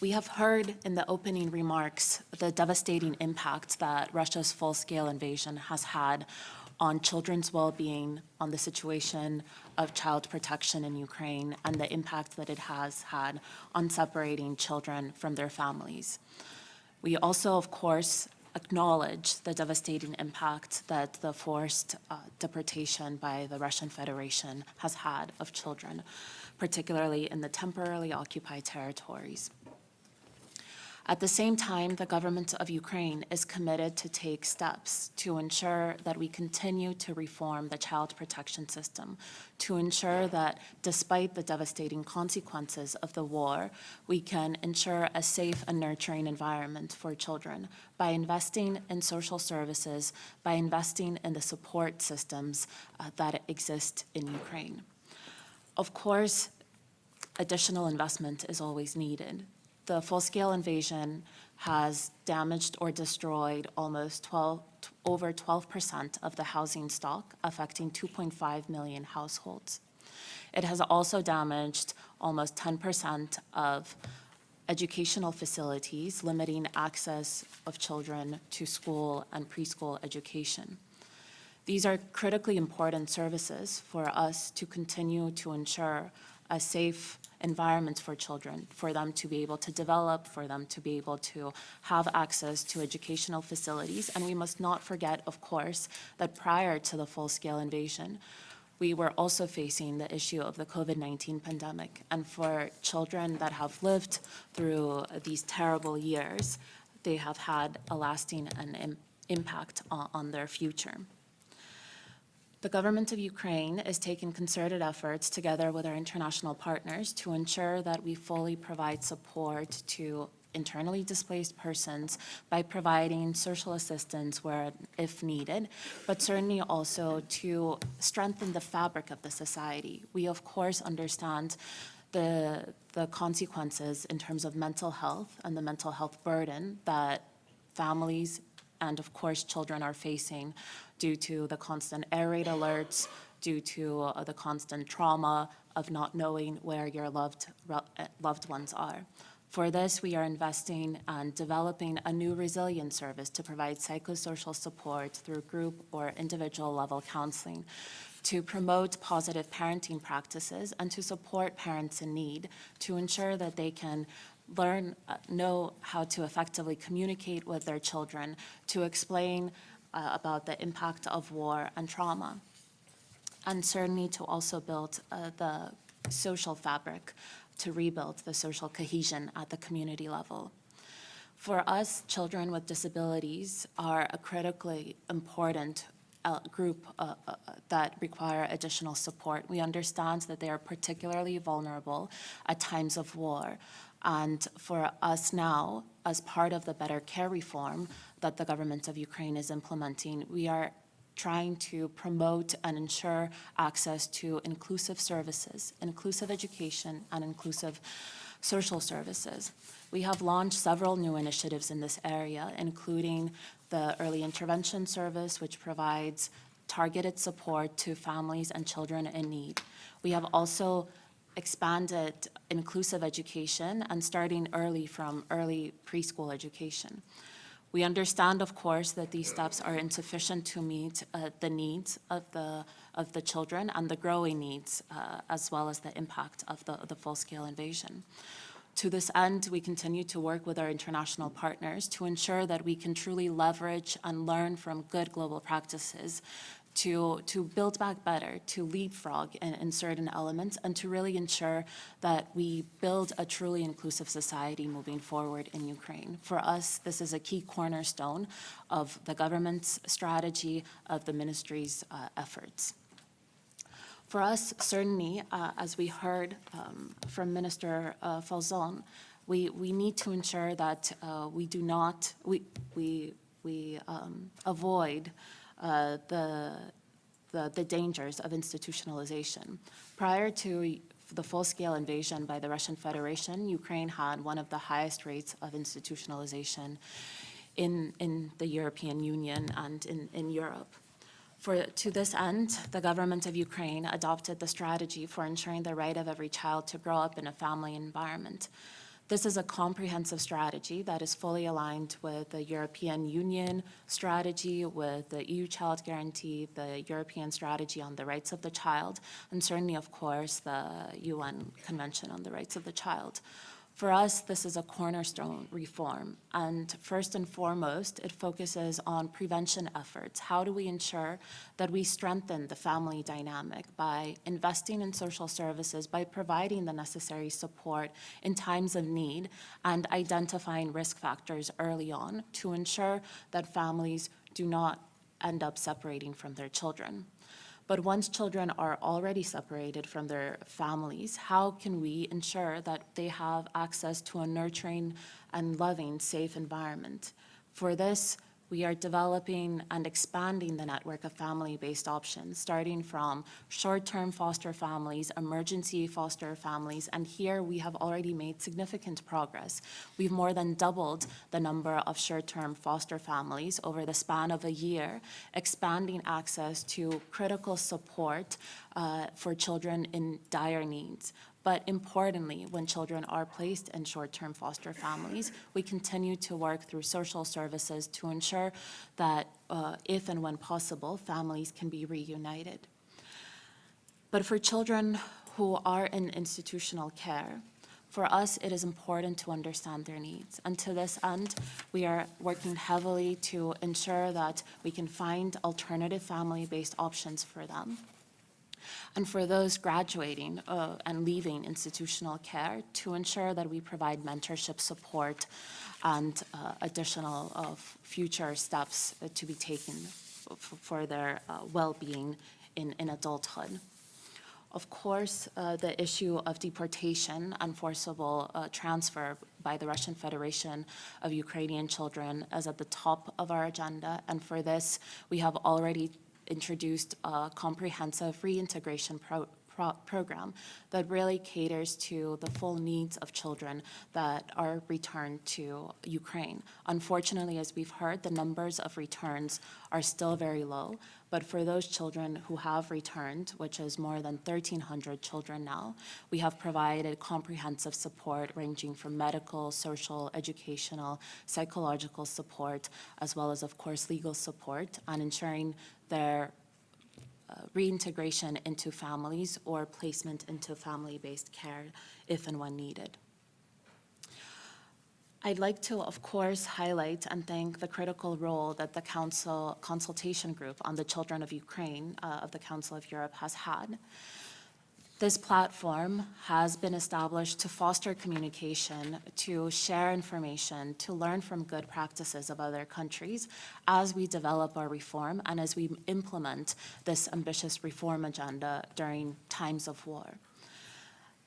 We have heard in the opening remarks the devastating impact that Russia's full-scale invasion has had on children's well-being, on the situation of child protection in Ukraine, and the impact that it has had on separating children from their families. We also, of course, acknowledge the devastating impact that the forced deportation by the Russian Federation has had of children, particularly in the temporarily occupied territories. At the same time, the government of Ukraine is committed to take steps to ensure that we continue to reform the child protection system, to ensure that despite the devastating consequences of the war, we can ensure a safe and nurturing environment for children by investing in social services, by investing in the support systems that exist in Ukraine. Of course, additional investment is always needed. The full-scale invasion has damaged or destroyed almost over 12% of the housing stock, affecting 2.5 million households. It has also damaged almost 10% of educational facilities, limiting access of children to school and preschool education. These are critically important services for us to continue to ensure a safe environment for children, for them to be able to develop, for them to be able to have access to educational facilities. And we must not forget, of course, that prior to the full-scale invasion, we were also facing the issue of the COVID-19 pandemic. And for children that have lived through these terrible years, they have had a lasting impact on their future. The government of Ukraine is taking concerted efforts together with our international partners to ensure that we fully provide support to internally displaced persons by providing social assistance where, if needed, but certainly also to strengthen the fabric of the society. We, of course, understand the consequences in terms of mental health and the mental health burden that families and, of course, children are facing due to the constant air raid alerts, due to the constant trauma of not knowing where your loved ones are. For this, we are investing and developing a new resilience service to provide psychosocial support through group or individual level counseling, to promote positive parenting practices, and to support parents in need, to ensure that they can know how to effectively communicate with their children, to explain about the impact of war and trauma, and certainly to also build the social fabric, to rebuild the social cohesion at the community level. For us, children with disabilities are a critically important group that require additional support. We understand that they are particularly vulnerable at times of war. And for us now, as part of the better care reform that the government of Ukraine is implementing, we are trying to promote and ensure access to inclusive services, inclusive education, and inclusive social services. We have launched several new initiatives in this area, including the Early Intervention Service, which provides targeted support to families and children in need. We have also expanded inclusive education and starting early from early preschool education. We understand, of course, that these steps are insufficient to meet the needs of the children and the growing needs, as well as the impact of the full-scale invasion. To this end, we continue to work with our international partners to ensure that we can truly leverage and learn from good global practices to build back better, to leapfrog in certain elements, and to really ensure that we build a truly inclusive society moving forward in Ukraine. For us, this is a key cornerstone of the government's strategy, of the ministry's efforts. For us, certainly, as we heard from Minister Falzon, we need to ensure that we we avoid the dangers of institutionalization. Prior to the full-scale invasion by the Russian Federation, Ukraine had one of the highest rates of institutionalization in the European Union and in Europe. To this end, the government of Ukraine adopted the strategy for ensuring the right of every child to grow up in a family environment. This is a comprehensive strategy that is fully aligned with the European Union strategy, with the EU Child Guarantee, the European Strategy on the Rights of the Child, and certainly, of course, the UN Convention on the Rights of the Child. For us, this is a cornerstone reform, and first and foremost, it focuses on prevention efforts. How do we ensure that we strengthen the family dynamic by investing in social services, by providing the necessary support in times of need, and identifying risk factors early on to ensure that families do not end up separating from their children? But once children are already separated from their families, how can we ensure that they have access to a nurturing and loving, safe environment? For this, we are developing and expanding the network of family-based options, starting from short-term foster families, emergency foster families, and here we have already made significant progress. We've more than doubled the number of short-term foster families over the span of a year, expanding access to critical support for children in dire needs. But importantly, when children are placed in short-term foster families, we continue to work through social services to ensure that if and when possible, families can be reunited. But for children who are in institutional care, for us, it is important to understand their needs. And to this end, we are working heavily to ensure that we can find alternative family-based options for them. And for those graduating and leaving institutional care, to ensure that we provide mentorship support and additional future steps to be taken for their well-being in adulthood. Of course, the issue of deportation and forcible transfer by the Russian Federation of Ukrainian children is at the top of our agenda, and for this, we have already introduced a comprehensive reintegration program that really caters to the full needs of children that are returned to Ukraine. Unfortunately, as we've heard, the numbers of returns are still very low, but for those children who have returned, which is more than 1,300 children now, we have provided comprehensive support ranging from medical, social, educational, psychological support, as well as, of course, legal support, and ensuring their reintegration into families or placement into family-based care if and when needed. I'd like to, of course, highlight and thank the critical role that the Consultation Group on the Children of Ukraine of the Council of Europe has had. This platform has been established to foster communication, to share information, to learn from good practices of other countries as we develop our reform and as we implement this ambitious reform agenda during times of war.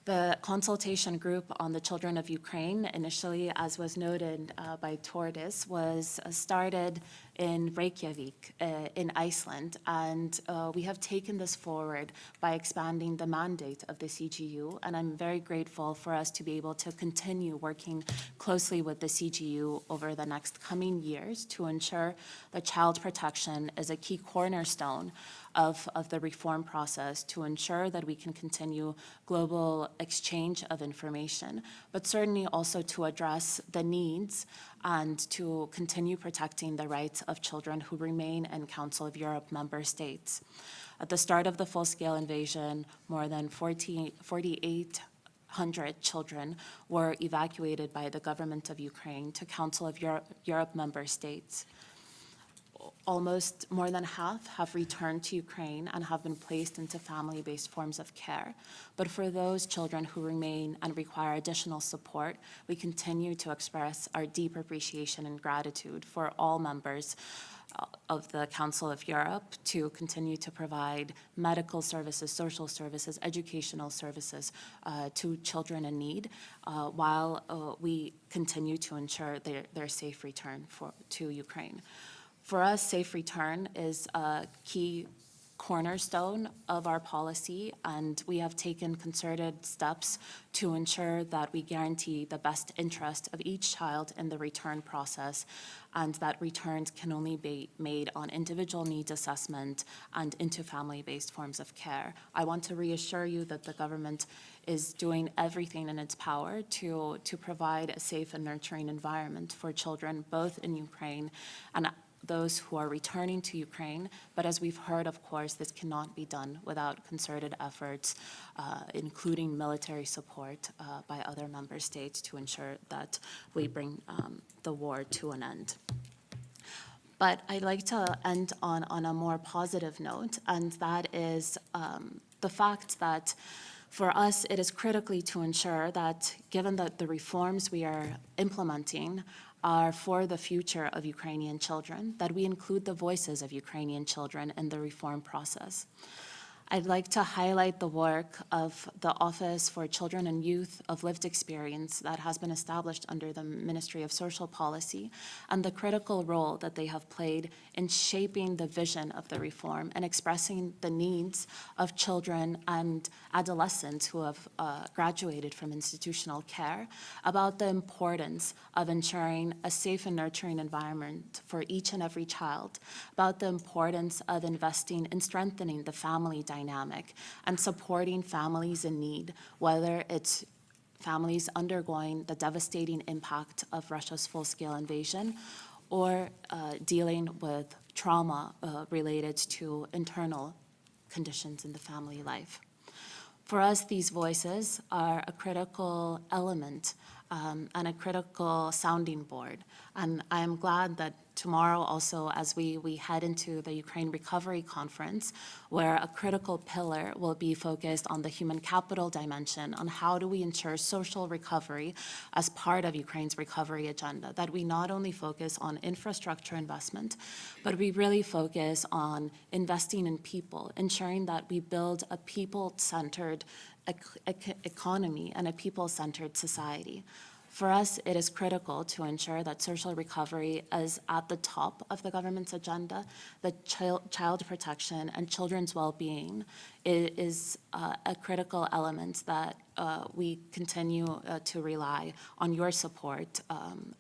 The Consultation Group on the Children of Ukraine, initially, as was noted by Tordis, was started in Reykjavik in Iceland, and we have taken this forward by expanding the mandate of the CGU, and I'm very grateful for us to be able to continue working closely with the CGU over the next coming years to ensure that child protection is a key cornerstone of the reform process, to ensure that we can continue global exchange of information, but certainly also to address the needs and to continue protecting the rights of children who remain in Council of Europe member states. At the start of the full-scale invasion, more than 4,800 children were evacuated by the government of Ukraine to Council of Europe member states. almost more than half have returned to Ukraine and have been placed into family-based forms of care. But for those children who remain and require additional support, we continue to express our deep appreciation and gratitude for all members of the Council of Europe to continue to provide medical services, social services, educational services to children in need, while we continue to ensure their safe return to Ukraine. For us, safe return is a key cornerstone of our policy, and we have taken concerted steps to ensure that we guarantee the best interest of each child in the return process, and that returns can only be made on individual needs assessment and into family-based forms of care. I want to reassure you that the government is doing everything in its power to provide a safe and nurturing environment for children, both in Ukraine and those who are returning to Ukraine. But as we've heard, of course, this cannot be done without concerted efforts, including military support by other member states to ensure that we bring the war to an end. But I'd like to end on a more positive note, and that is the fact that for us, it is critically to ensure that, given that the reforms we are implementing are for the future of Ukrainian children, that we include the voices of Ukrainian children in the reform process. I'd like to highlight the work of the Office for Children and Youth of Lived Experience that has been established under the Ministry of Social Policy, and the critical role that they have played in shaping the vision of the reform and expressing the needs of children and adolescents who have graduated from institutional care, about the importance of ensuring a safe and nurturing environment for each and every child, about the importance of investing in strengthening the family dynamic and supporting families in need, whether it's families undergoing the devastating impact of Russia's full-scale invasion or dealing with trauma related to internal conditions in the family life. For us, these voices are a critical element and a critical sounding board. And I am glad that tomorrow also, as we head into the Ukraine Recovery Conference, where a critical pillar will be focused on the human capital dimension, on how do we ensure social recovery as part of Ukraine's recovery agenda, that we not only focus on infrastructure investment, but we really focus on investing in people, ensuring that we build a people-centered economy and a people-centered society. For us, it is critical to ensure that social recovery is at the top of the government's agenda, that child protection and children's well-being is a critical element that we continue to rely on your support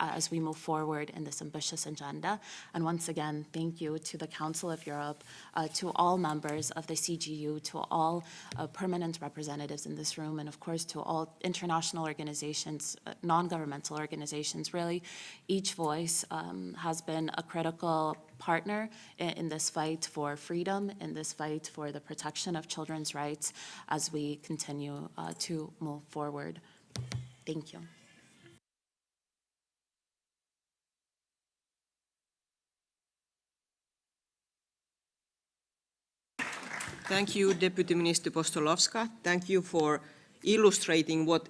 as we move forward in this ambitious agenda. And once again, thank you to the Council of Europe, to all members of the CGU, to all permanent representatives in this room, and of course to all international organizations, non-governmental organizations. Really, each voice has been a critical partner in this fight for freedom, in this fight for the protection of children's rights as we continue to move forward. Thank you. Thank you, Deputy Minister Postolovska. Thank you for illustrating what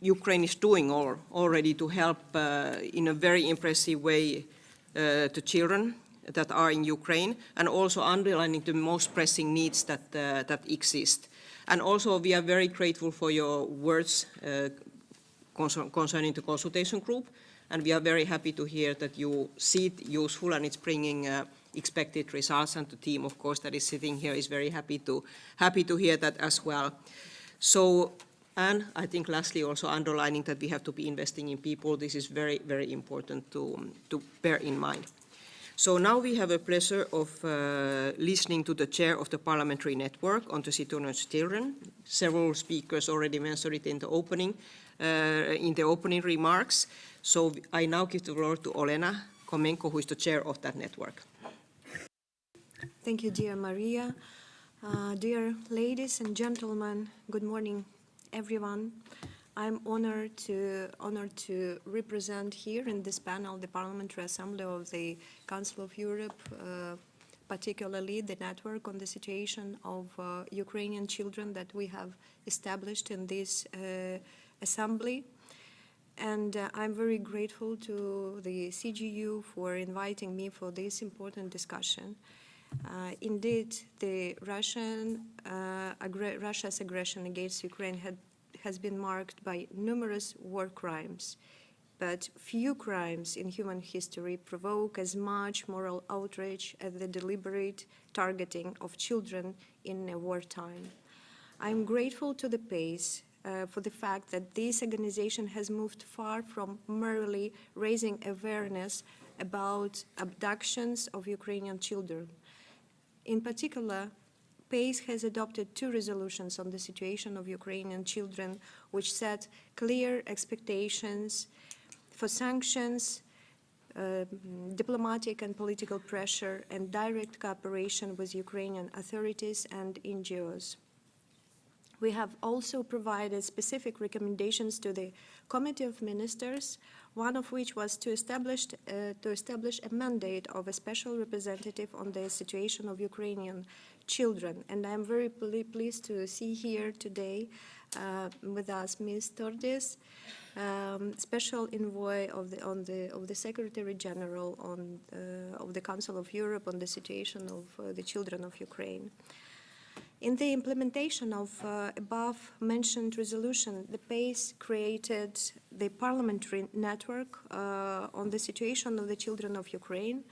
Ukraine is doing already to help in a very impressive way to children that are in Ukraine, and also underlining the most pressing needs that exist. And also, we are very grateful for your words concerning the consultation group, and we are very happy to hear that you see it useful and it's bringing expected results, and the team, of course, that is sitting here is very happy to hear that as well. So, and I think lastly also underlining that we have to be investing in people. This is very, very important to bear in mind. So now we have a pleasure of listening to the chair of the Parliamentary Network on the situation of children. Several speakers already mentioned it in the opening remarks. So I now give the floor to Olena Komenko, who is the chair of that network. Thank you, dear Maria. Dear ladies and gentlemen, good morning, everyone. I'm honored to represent here in this panel the Parliamentary Assembly of the Council of Europe, particularly the network on the situation of Ukrainian children that we have established in this assembly. And I'm very grateful to the CGU for inviting me for this important discussion. Indeed, Russia's aggression against Ukraine has been marked by numerous war crimes, but few crimes in human history provoke as much moral outrage as the deliberate targeting of children in a wartime. I'm grateful to the PACE for the fact that this organization has moved far from merely raising awareness about abductions of Ukrainian children. In particular, PACE has adopted 2 resolutions on the situation of Ukrainian children, which set clear expectations for sanctions, diplomatic and political pressure, and direct cooperation with Ukrainian authorities and NGOs. We have also provided specific recommendations to the Committee of Ministers, one of which was to establish a mandate of a special representative on the situation of Ukrainian children. And I'm very pleased to see here today with us Ms. Tordis, special envoy of the Secretary General of the Council of Europe on the situation of the children of Ukraine. In the implementation of above-mentioned resolution, the PACE created the Parliamentary network on the situation of the children of Ukraine.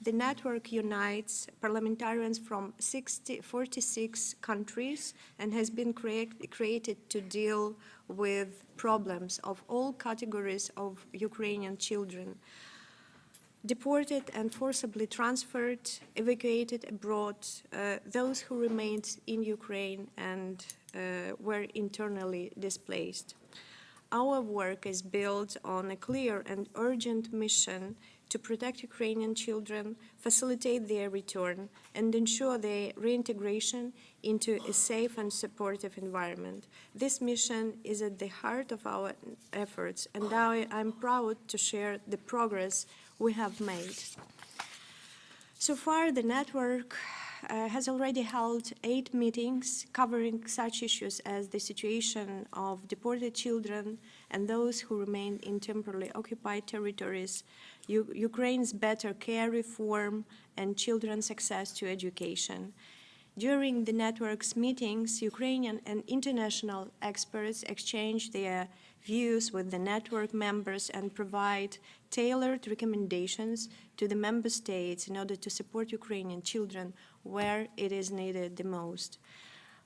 The network unites parliamentarians from 46 countries and has been created to deal with problems of all categories of Ukrainian children. Deported and forcibly transferred, evacuated abroad, those who remained in Ukraine and were internally displaced. Our work is built on a clear and urgent mission to protect Ukrainian children, facilitate their return, and ensure their reintegration into a safe and supportive environment. This mission is at the heart of our efforts, and I'm proud to share the progress we have made. So far, the network has already held 8 meetings covering such issues as the situation of deported children and those who remain in temporarily occupied territories, Ukraine's better care reform, and children's access to education. During the network's meetings, Ukrainian and international experts exchange their views with the network members and provide tailored recommendations to the member states in order to support Ukrainian children where it is needed the most.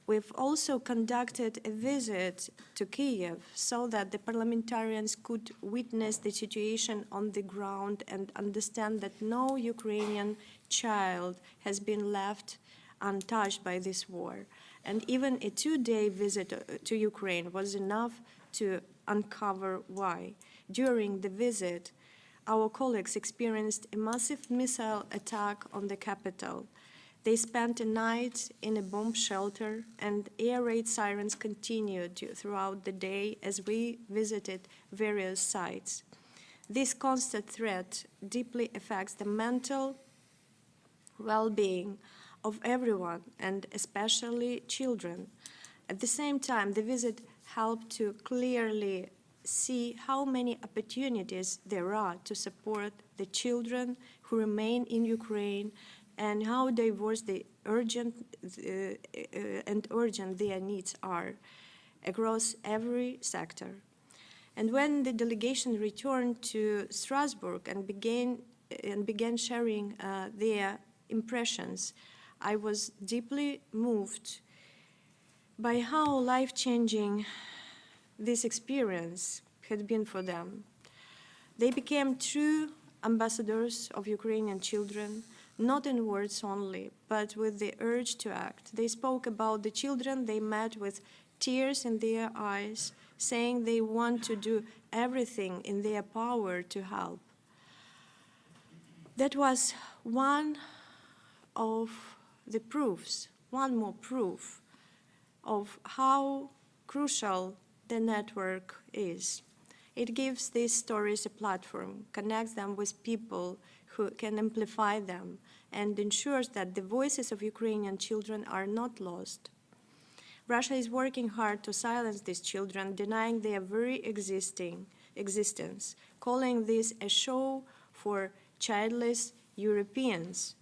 We've also conducted a visit to Kyiv so that the parliamentarians could witness the situation on the ground and understand that no Ukrainian child has been left untouched by this war. And even a 2-day visit to Ukraine was enough to uncover why. During the visit, our colleagues experienced a massive missile attack on the capital. They spent a night in a bomb shelter, and air raid sirens continued throughout the day as we visited various sites. This constant threat deeply affects the mental well-being of everyone, and especially children. At the same time, the visit helped to clearly see how many opportunities there are to support the children who remain in Ukraine and how diverse the urgent their needs are across every sector. And when the delegation returned to Strasbourg and began sharing their impressions, I was deeply moved by how life-changing this experience had been for them. They became true ambassadors of Ukrainian children, not in words only, but with the urge to act. They spoke about the children they met with tears in their eyes, saying they want to do everything in their power to help. That was one of the proofs, one more proof of how crucial the network is. It gives these stories a platform, connects them with people who can amplify them, and ensures that the voices of Ukrainian children are not lost. Russia is working hard to silence these children, denying their very existence, calling this a show for childless Europeans.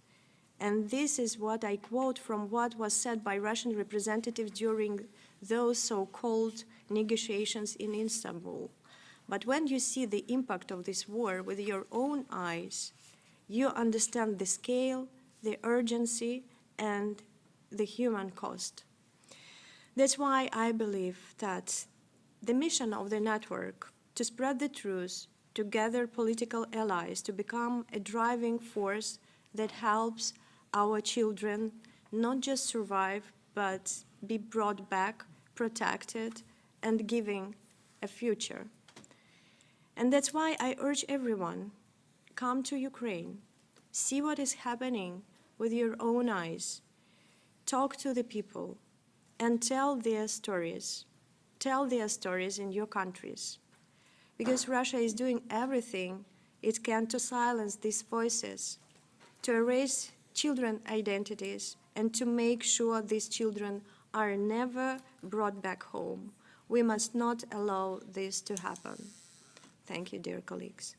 And this is what I quote from what was said by Russian representatives during those so-called negotiations in Istanbul. But when you see the impact of this war with your own eyes, you understand the scale, the urgency, and the human cost. That's why I believe that the mission of the network to spread the truth, to gather political allies, to become a driving force that helps our children not just survive, but be brought back, protected, and giving a future. And that's why I urge everyone, come to Ukraine, see what is happening with your own eyes, talk to the people, and tell their stories. Tell their stories in your countries. Because Russia is doing everything it can to silence these voices, to erase children's identities, and to make sure these children are never brought back home. We must not allow this to happen. Thank you, dear colleagues.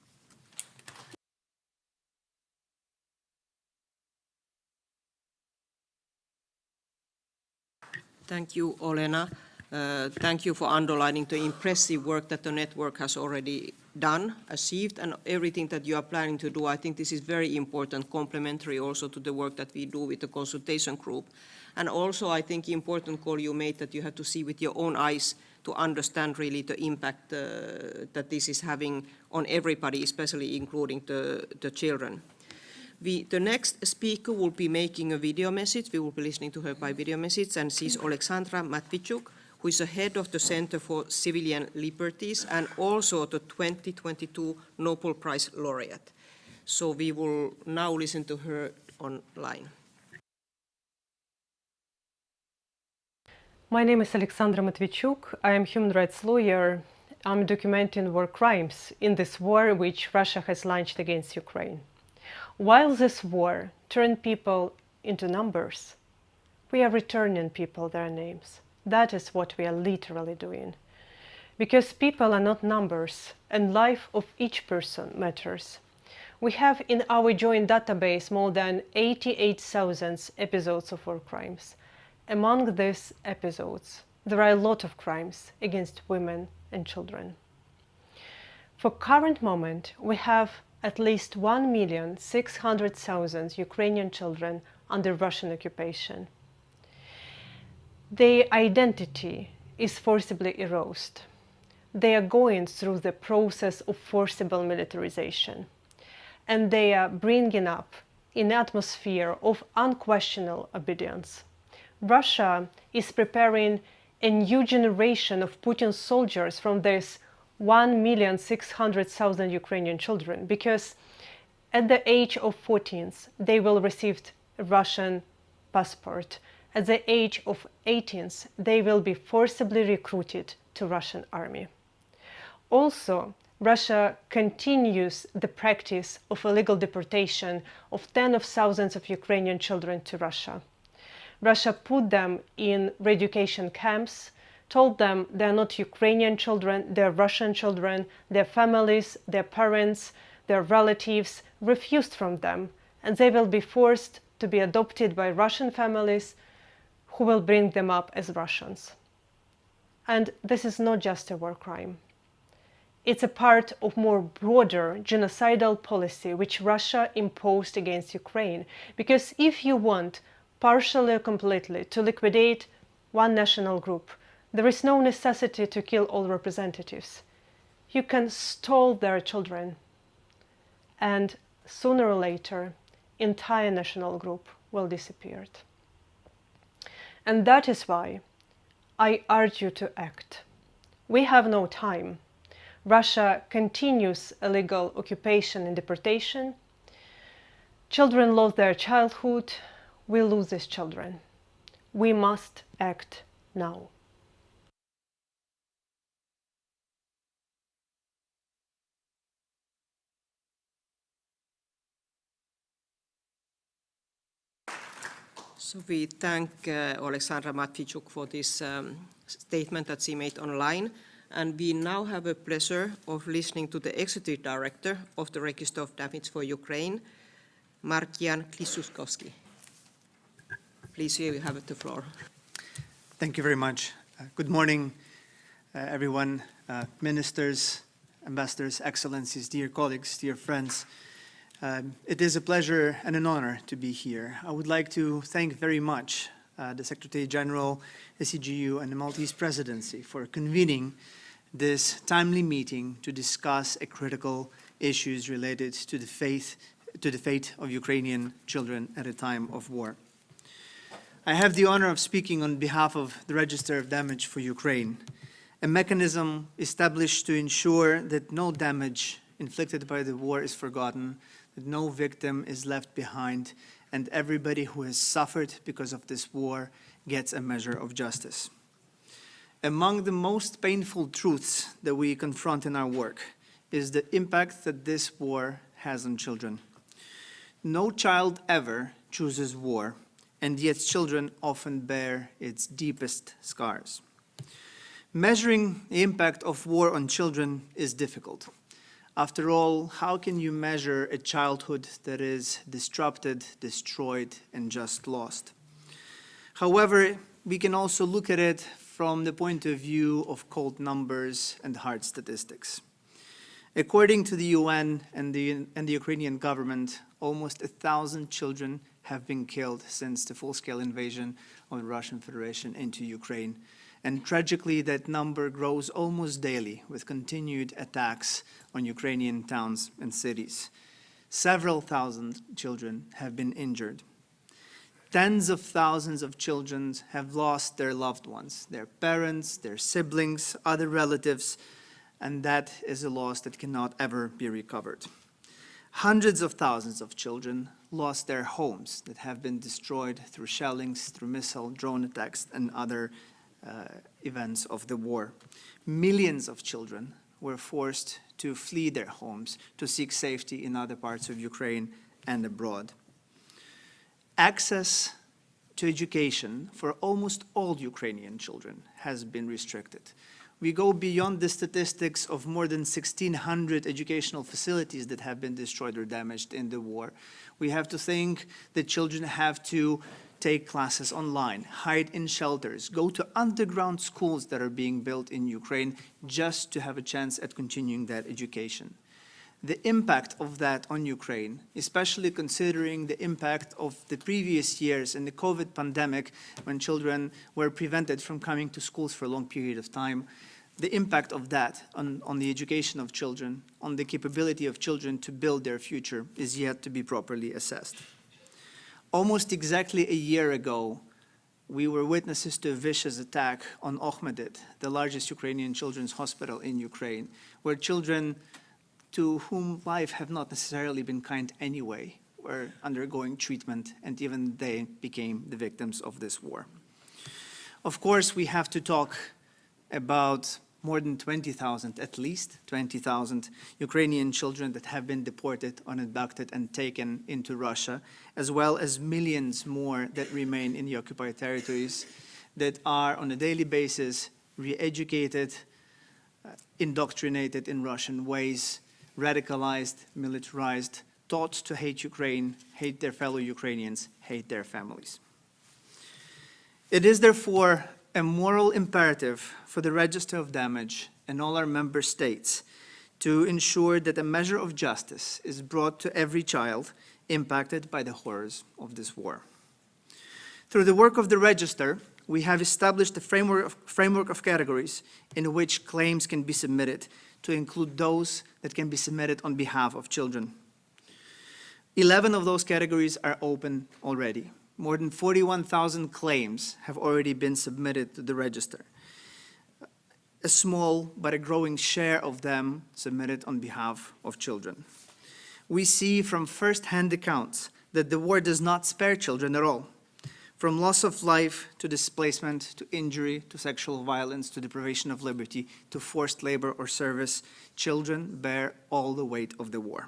Thank you, Olena. Thank you for underlining the impressive work that the network has already done, achieved, and everything that you are planning to do. I think this is very important, complementary also to the work that we do with the consultation group. And also, I think important call you made that you have to see with your own eyes to understand really the impact that this is having on everybody, especially including the children. The next speaker will be making a video message. We will be listening to her by video message, and she's Alexandra Matvichuk, who is the head of the Center for Civilian Liberties and also the 2022 Nobel Prize laureate. So we will now listen to her online. My name is Alexandra Matvichuk. I am a human rights lawyer. I'm documenting war crimes in this war which Russia has launched against Ukraine. While this war turned people into numbers, we are returning people their names. That is what we are literally doing. Because people are not numbers, and life of each person matters. We have in our joint database more than 88,000 episodes of war crimes. Among these episodes, there are a lot of crimes against women and children. For current moment, we have at least 1,600,000 Ukrainian children under Russian occupation. Their identity is forcibly erased. They are going through the process of forcible militarization, and they are bringing up in an atmosphere of unquestionable obedience. Russia is preparing a new generation of Putin's soldiers from this 1,600,000 Ukrainian children, because at the age of 14, they will receive a Russian passport. At the age of 18, they will be forcibly recruited to Russian army. Also, Russia continues the practice of illegal deportation of tens of thousands of Ukrainian children to Russia. Russia put them in re-education camps, told them they're not Ukrainian children, they're Russian children, their families, their parents, their relatives refused from them, and they will be forced to be adopted by Russian families who will bring them up as Russians. And this is not just a war crime. It's a part of more broader genocidal policy which Russia imposed against Ukraine. Because if you want partially or completely to liquidate one national group, there is no necessity to kill all representatives. You can stall their children, and sooner or later, entire national group will disappear. And that is why I urge you to act. We have no time. Russia continues illegal occupation and deportation. Children lost their childhood. We lose these children. We must act now. So we thank Alexandra Matvichuk for this statement that she made online. And we now have a pleasure of listening to the Executive Director of the Register of Damage for Ukraine, Markian Kliszuskowski. Please, you have the floor. Thank you very much. Good morning, everyone, ministers, ambassadors, excellencies, dear colleagues, dear friends. It is a pleasure and an honor to be here. I would like to thank very much the Secretary General, the CGU, and the Maltese Presidency for convening this timely meeting to discuss critical issues related to the fate of Ukrainian children at a time of war. I have the honor of speaking on behalf of the Register of Damage for Ukraine, a mechanism established to ensure that no damage inflicted by the war is forgotten, that no victim is left behind, and everybody who has suffered because of this war gets a measure of justice. Among the most painful truths that we confront in our work is the impact that this war has on children. No child ever chooses war, and yet children often bear its deepest scars. Measuring the impact of war on children is difficult. After all, how can you measure a childhood that is disrupted, destroyed, and just lost? However, we can also look at it from the point of view of cold numbers and hard statistics. According to the UN and the Ukrainian government, almost 1,000 children have been killed since the full-scale invasion of the Russian Federation into Ukraine. And tragically, that number grows almost daily with continued attacks on Ukrainian towns and cities. Several thousand children have been injured. Tens of thousands of children have lost their loved ones, their parents, their siblings, other relatives, and that is a loss that cannot ever be recovered. Hundreds of thousands of children lost their homes that have been destroyed through shellings, through missile, drone attacks, and other events of the war. Millions of children were forced to flee their homes to seek safety in other parts of Ukraine and abroad. Access to education for almost all Ukrainian children has been restricted. We go beyond the statistics of more than 1,600 educational facilities that have been destroyed or damaged in the war. We have to think that children have to take classes online, hide in shelters, go to underground schools that are being built in Ukraine just to have a chance at continuing that education. The impact of that on Ukraine, especially considering the impact of the previous years in the COVID pandemic when children were prevented from coming to schools for a long period of time, the impact of that on the education of children, on the capability of children to build their future is yet to be properly assessed. Almost exactly a year ago, we were witnesses to a vicious attack on Ohmedit, the largest Ukrainian children's hospital in Ukraine, where children to whom life have not necessarily been kind anyway were undergoing treatment, and even they became the victims of this war. Of course, we have to talk about more than 20,000, at least 20,000 Ukrainian children that have been deported or abducted and taken into Russia, as well as millions more that remain in the occupied territories that are on a daily basis re-educated, indoctrinated in Russian ways, radicalized, militarized, taught to hate Ukraine, hate their fellow Ukrainians, hate their families. It is therefore a moral imperative for the Register of Damage and all our member states to ensure that a measure of justice is brought to every child impacted by the horrors of this war. Through the work of the Register, we have established a framework of categories in which claims can be submitted to include those that can be submitted on behalf of children. 11 of those categories are open already. More than 41,000 claims have already been submitted to the Register. A small but a growing share of them submitted on behalf of children. We see from first-hand accounts that the war does not spare children at all. From loss of life to displacement, to injury, to sexual violence, to deprivation of liberty, to forced labor or service, children bear all the weight of the war.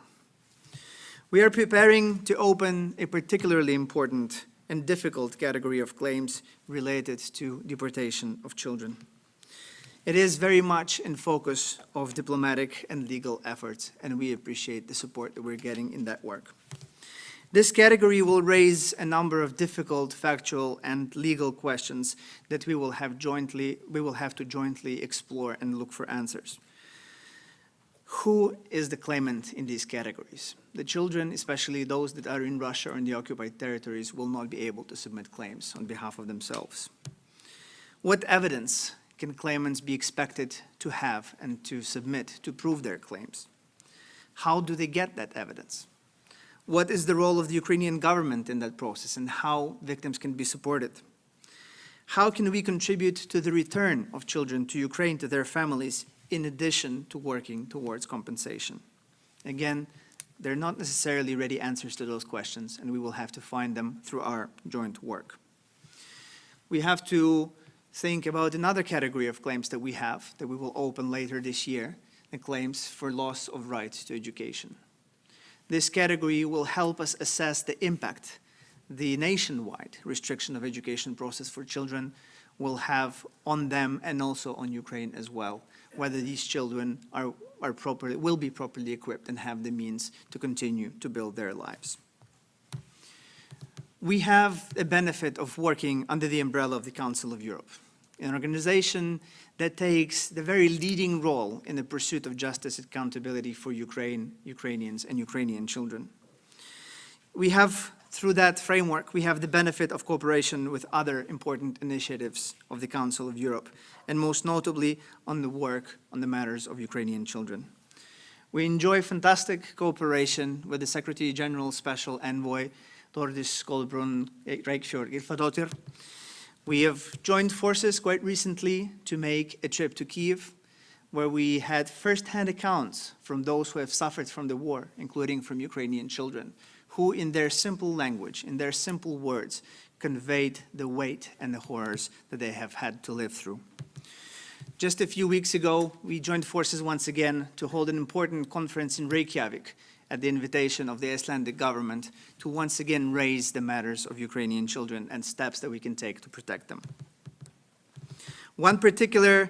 We are preparing to open a particularly important and difficult category of claims related to deportation of children. It is very much in focus of diplomatic and legal efforts, and we appreciate the support that we're getting in that work. This category will raise a number of difficult factual and legal questions that we will have to jointly explore and look for answers. Who is the claimant in these categories? The children, especially those that are in Russia or in the occupied territories, will not be able to submit claims on behalf of themselves. What evidence can claimants be expected to have and to submit to prove their claims? How do they get that evidence? What is the role of the Ukrainian government in that process, and how victims can be supported? How can we contribute to the return of children to Ukraine, to their families, in addition to working towards compensation? Again, they're not necessarily ready answers to those questions, and we will have to find them through our joint work. We have to think about another category of claims that we have, that we will open later this year, the claims for loss of rights to education. This category will help us assess the impact the nationwide restriction of education process for children will have on them and also on Ukraine as well, whether these children will be properly equipped and have the means to continue to build their lives. We have a benefit of working under the umbrella of the Council of Europe, an organization that takes the very leading role in the pursuit of justice and accountability for Ukrainians and Ukrainian children. We have, through that framework, we have the benefit of cooperation with other important initiatives of the Council of Europe, and most notably on the work on the matters of Ukrainian children. We enjoy fantastic cooperation with the Secretary General Special Envoy, Tordis Kolbrun Reykjavik. We have joined forces quite recently to make a trip to Kyiv, where we had first-hand accounts from those who have suffered from the war, including from Ukrainian children, who in their simple language, in their simple words, conveyed the weight and the horrors that they have had to live through. Just a few weeks ago, we joined forces once again to hold an important conference in Reykjavik at the invitation of the Icelandic government to once again raise the matters of Ukrainian children and steps that we can take to protect them. One particular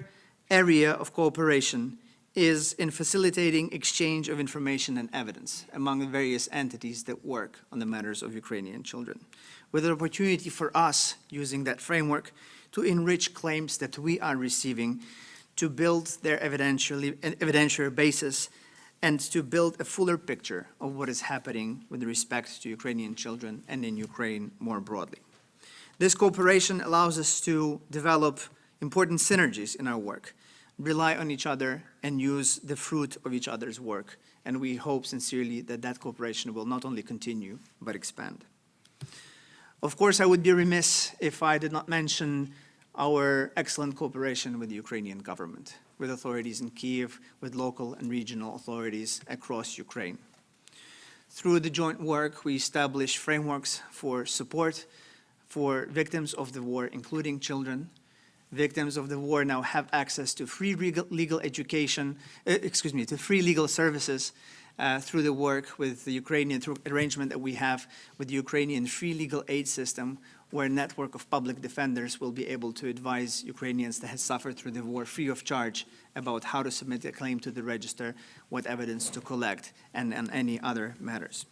area of cooperation is in facilitating exchange of information and evidence among the various entities that work on the matters of Ukrainian children, with an opportunity for us, using that framework, to enrich claims that we are receiving, to build their evidentiary basis, and to build a fuller picture of what is happening with respect to Ukrainian children and in Ukraine more broadly. This cooperation allows us to develop important synergies in our work, rely on each other, and use the fruit of each other's work. And we hope sincerely that that cooperation will not only continue, but expand. Of course, I would be remiss if I did not mention our excellent cooperation with the Ukrainian government, with authorities in Kyiv, with local and regional authorities across Ukraine. Through the joint work, we established frameworks for support for victims of the war, including children. Victims of the war now have access to free legal education, to free legal services through the work with the through arrangement that we have with the Ukrainian free legal aid system, where a network of public defenders will be able to advise Ukrainians that have suffered through the war free of charge about how to submit a claim to the register, what evidence to collect, and any other matters.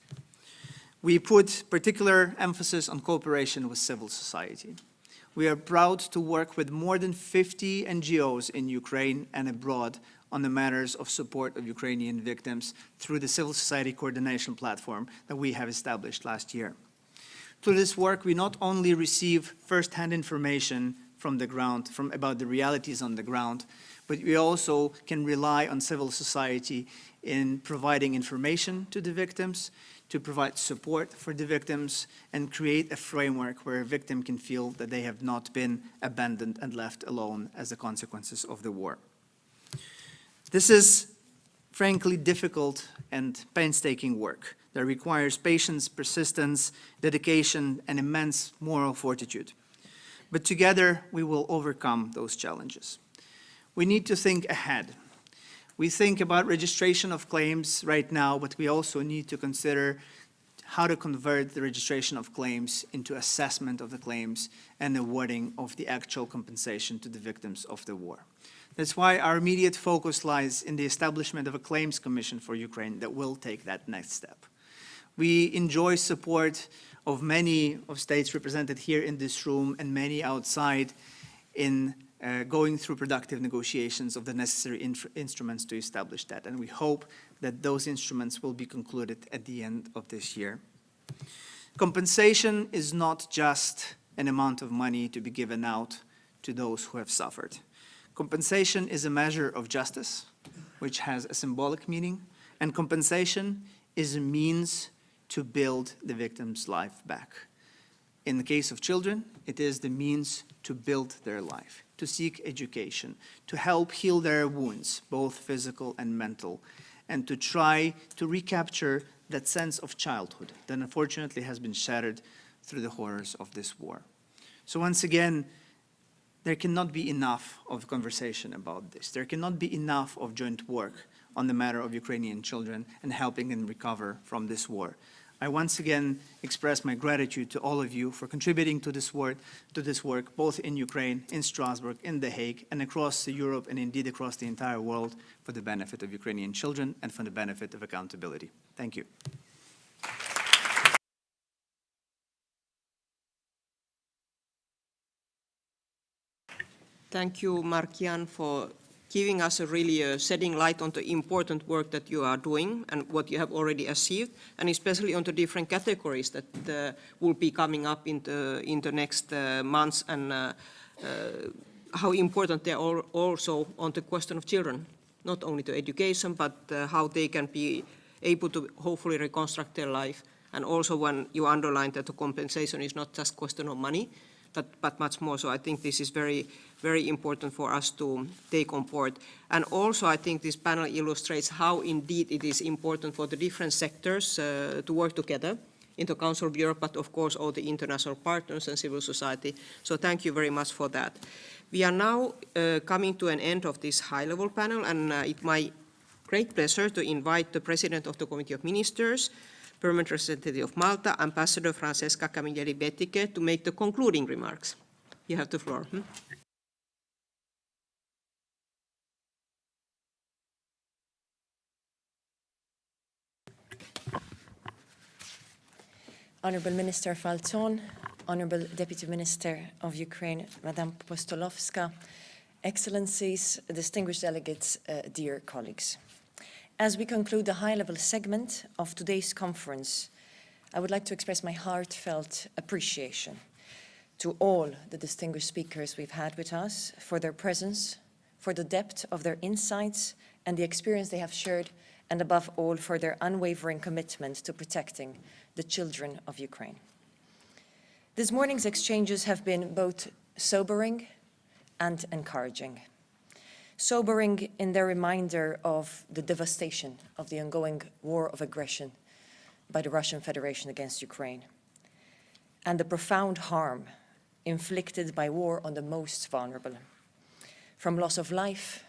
We put particular emphasis on cooperation with civil society. We are proud to work with more than 50 NGOs in Ukraine and abroad on the matters of support of Ukrainian victims through the Civil Society Coordination Platform that we have established last year. Through this work, we not only receive first-hand information from the ground, about the realities on the ground, but we also can rely on civil society in providing information to the victims, to provide support for the victims, and create a framework where a victim can feel that they have not been abandoned and left alone as the consequences of the war. This is, frankly, difficult and painstaking work that requires patience, persistence, dedication, and immense moral fortitude. But together, we will overcome those challenges. We need to think ahead. We think about registration of claims right now, but we also need to consider how to convert the registration of claims into assessment of the claims and awarding of the actual compensation to the victims of the war. That's why our immediate focus lies in the establishment of a claims commission for Ukraine that will take that next step. We enjoy support of many of states represented here in this room and many outside in going through productive negotiations of the necessary instruments to establish that. And we hope that those instruments will be concluded at the end of this year. Compensation is not just an amount of money to be given out to those who have suffered. Compensation is a measure of justice, which has a symbolic meaning, and compensation is a means to build the victim's life back. In the case of children, it is the means to build their life, to seek education, to help heal their wounds, both physical and mental, and to try to recapture that sense of childhood that unfortunately has been shattered through the horrors of this war. So once again, there cannot be enough of conversation about this. There cannot be enough of joint work on the matter of Ukrainian children and helping them recover from this war. I once again express my gratitude to all of you for contributing to this work, both in Ukraine, in Strasbourg, in The Hague, and across Europe, and indeed across the entire world, for the benefit of Ukrainian children and for the benefit of accountability. Thank you. Thank you, Mark-Jan, for giving us a really setting light on the important work that you are doing and what you have already achieved, and especially on the different categories that will be coming up in the next months, and how important they are also on the question of children, not only to education, but how they can be able to hopefully reconstruct their life. And also when you underline that the compensation is not just a question of money, but much more. So I think this is very, very important for us to take on board. And also I think this panel illustrates how indeed it is important for the different sectors to work together in the Council of Europe, but of course all the international partners and civil society. So thank you very much for that. We are now coming to an end of this high-level panel, and it's my great pleasure to invite the President of the Committee of Ministers, Permanent Representative of Malta, Ambassador Francesca Camilleri-Bettiche, to make the concluding remarks. You have the floor. Honorable Minister Falzon, Honorable Deputy Minister of Ukraine, Madame Postolovska, Excellencies, distinguished delegates, dear colleagues. As we conclude the high-level segment of today's conference, I would like to express my heartfelt appreciation to all the distinguished speakers we've had with us for their presence, for the depth of their insights and the experience they have shared, and above all, for their unwavering commitment to protecting the children of Ukraine. This morning's exchanges have been both sobering and encouraging. Sobering in their reminder of the devastation of the ongoing war of aggression by the Russian Federation against Ukraine, and the profound harm inflicted by war on the most vulnerable, from loss of life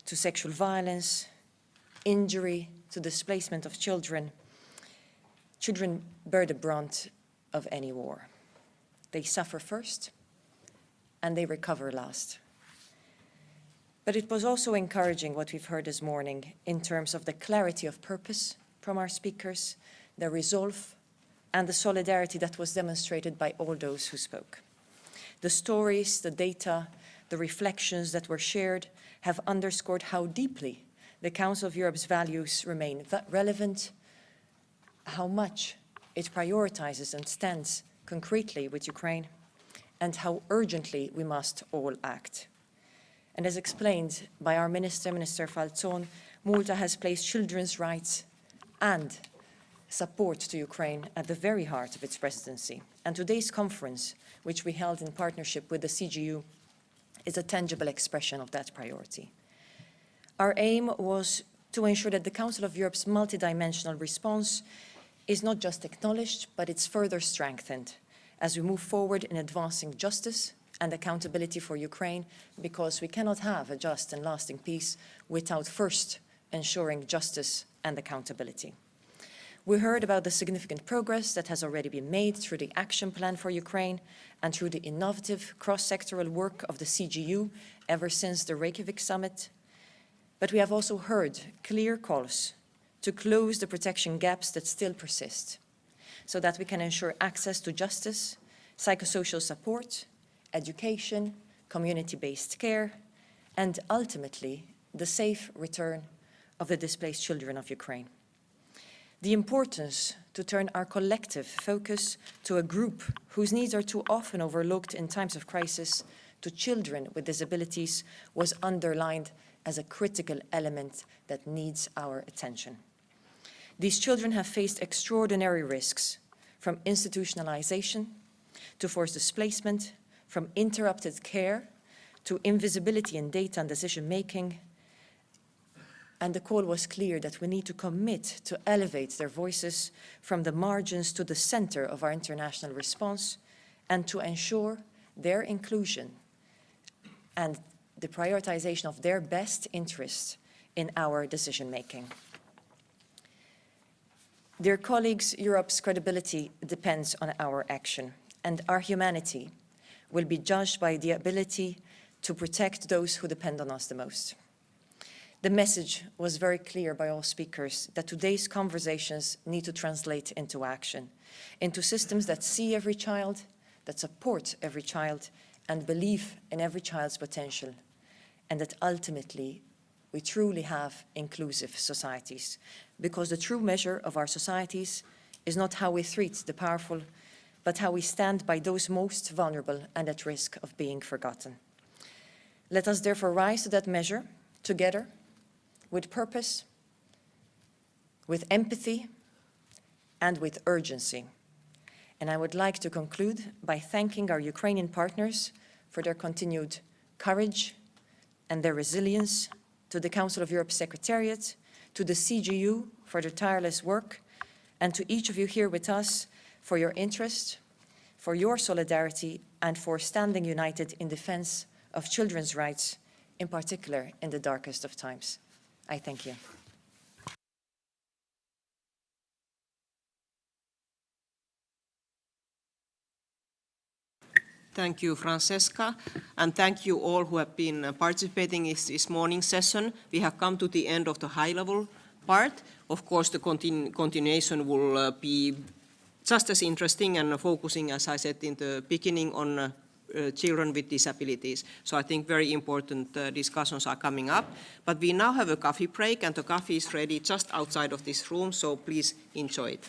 to sexual violence, injury to displacement of children. Children bear the brunt of any war. They suffer first, and they recover last. But it was also encouraging what we've heard this morning in terms of the clarity of purpose from our speakers, the resolve, and the solidarity that was demonstrated by all those who spoke. The stories, the data, the reflections that were shared have underscored how deeply the Council of Europe's values remain relevant, how much it prioritizes and stands concretely with Ukraine, and how urgently we must all act. And as explained by our Minister, Minister Falzon, Malta has placed children's rights and support to Ukraine at the very heart of its presidency. And today's conference, which we held in partnership with the CGU, is a tangible expression of that priority. Our aim was to ensure that the Council of Europe's multidimensional response is not just acknowledged, but it's further strengthened as we move forward in advancing justice and accountability for Ukraine, because we cannot have a just and lasting peace without first ensuring justice and accountability. We heard about the significant progress that has already been made through the Action Plan for Ukraine and through the innovative cross-sectoral work of the CGU ever since the Reykjavik summit. But we have also heard clear calls to close the protection gaps that still persist, so that we can ensure access to justice, psychosocial support, education, community-based care, and ultimately the safe return of the displaced children of Ukraine. The importance to turn our collective focus to a group whose needs are too often overlooked in times of crisis, to children with disabilities, was underlined as a critical element that needs our attention. These children have faced extraordinary risks, from institutionalization to forced displacement, from interrupted care to invisibility in data and decision-making. And the call was clear that we need to commit to elevate their voices from the margins to the center of our international response, and to ensure their inclusion and the prioritization of their best interests in our decision-making. Dear colleagues, Europe's credibility depends on our action, and our humanity will be judged by the ability to protect those who depend on us the most. The message was very clear by all speakers that today's conversations need to translate into action, into systems that see every child, that support every child, and believe in every child's potential, and that ultimately we truly have inclusive societies, because the true measure of our societies is not how we treat the powerful, but how we stand by those most vulnerable and at risk of being forgotten. Let us therefore rise to that measure together, with purpose, with empathy, and with urgency. And I would like to conclude by thanking our Ukrainian partners for their continued courage and their resilience, to the Council of Europe Secretariat, to the CGU for their tireless work, and to each of you here with us for your interest, for your solidarity, and for standing united in defense of children's rights, in particular in the darkest of times. I thank you. Thank you, Francesca, and thank you all who have been participating in this morning's session. We have come to the end of the high-level part. Of course, the continuation will be just as interesting and focusing, as I said in the beginning, on children with disabilities. So I think very important discussions are coming up. But we now have a coffee break, and the coffee is ready just outside of this room, so please enjoy it.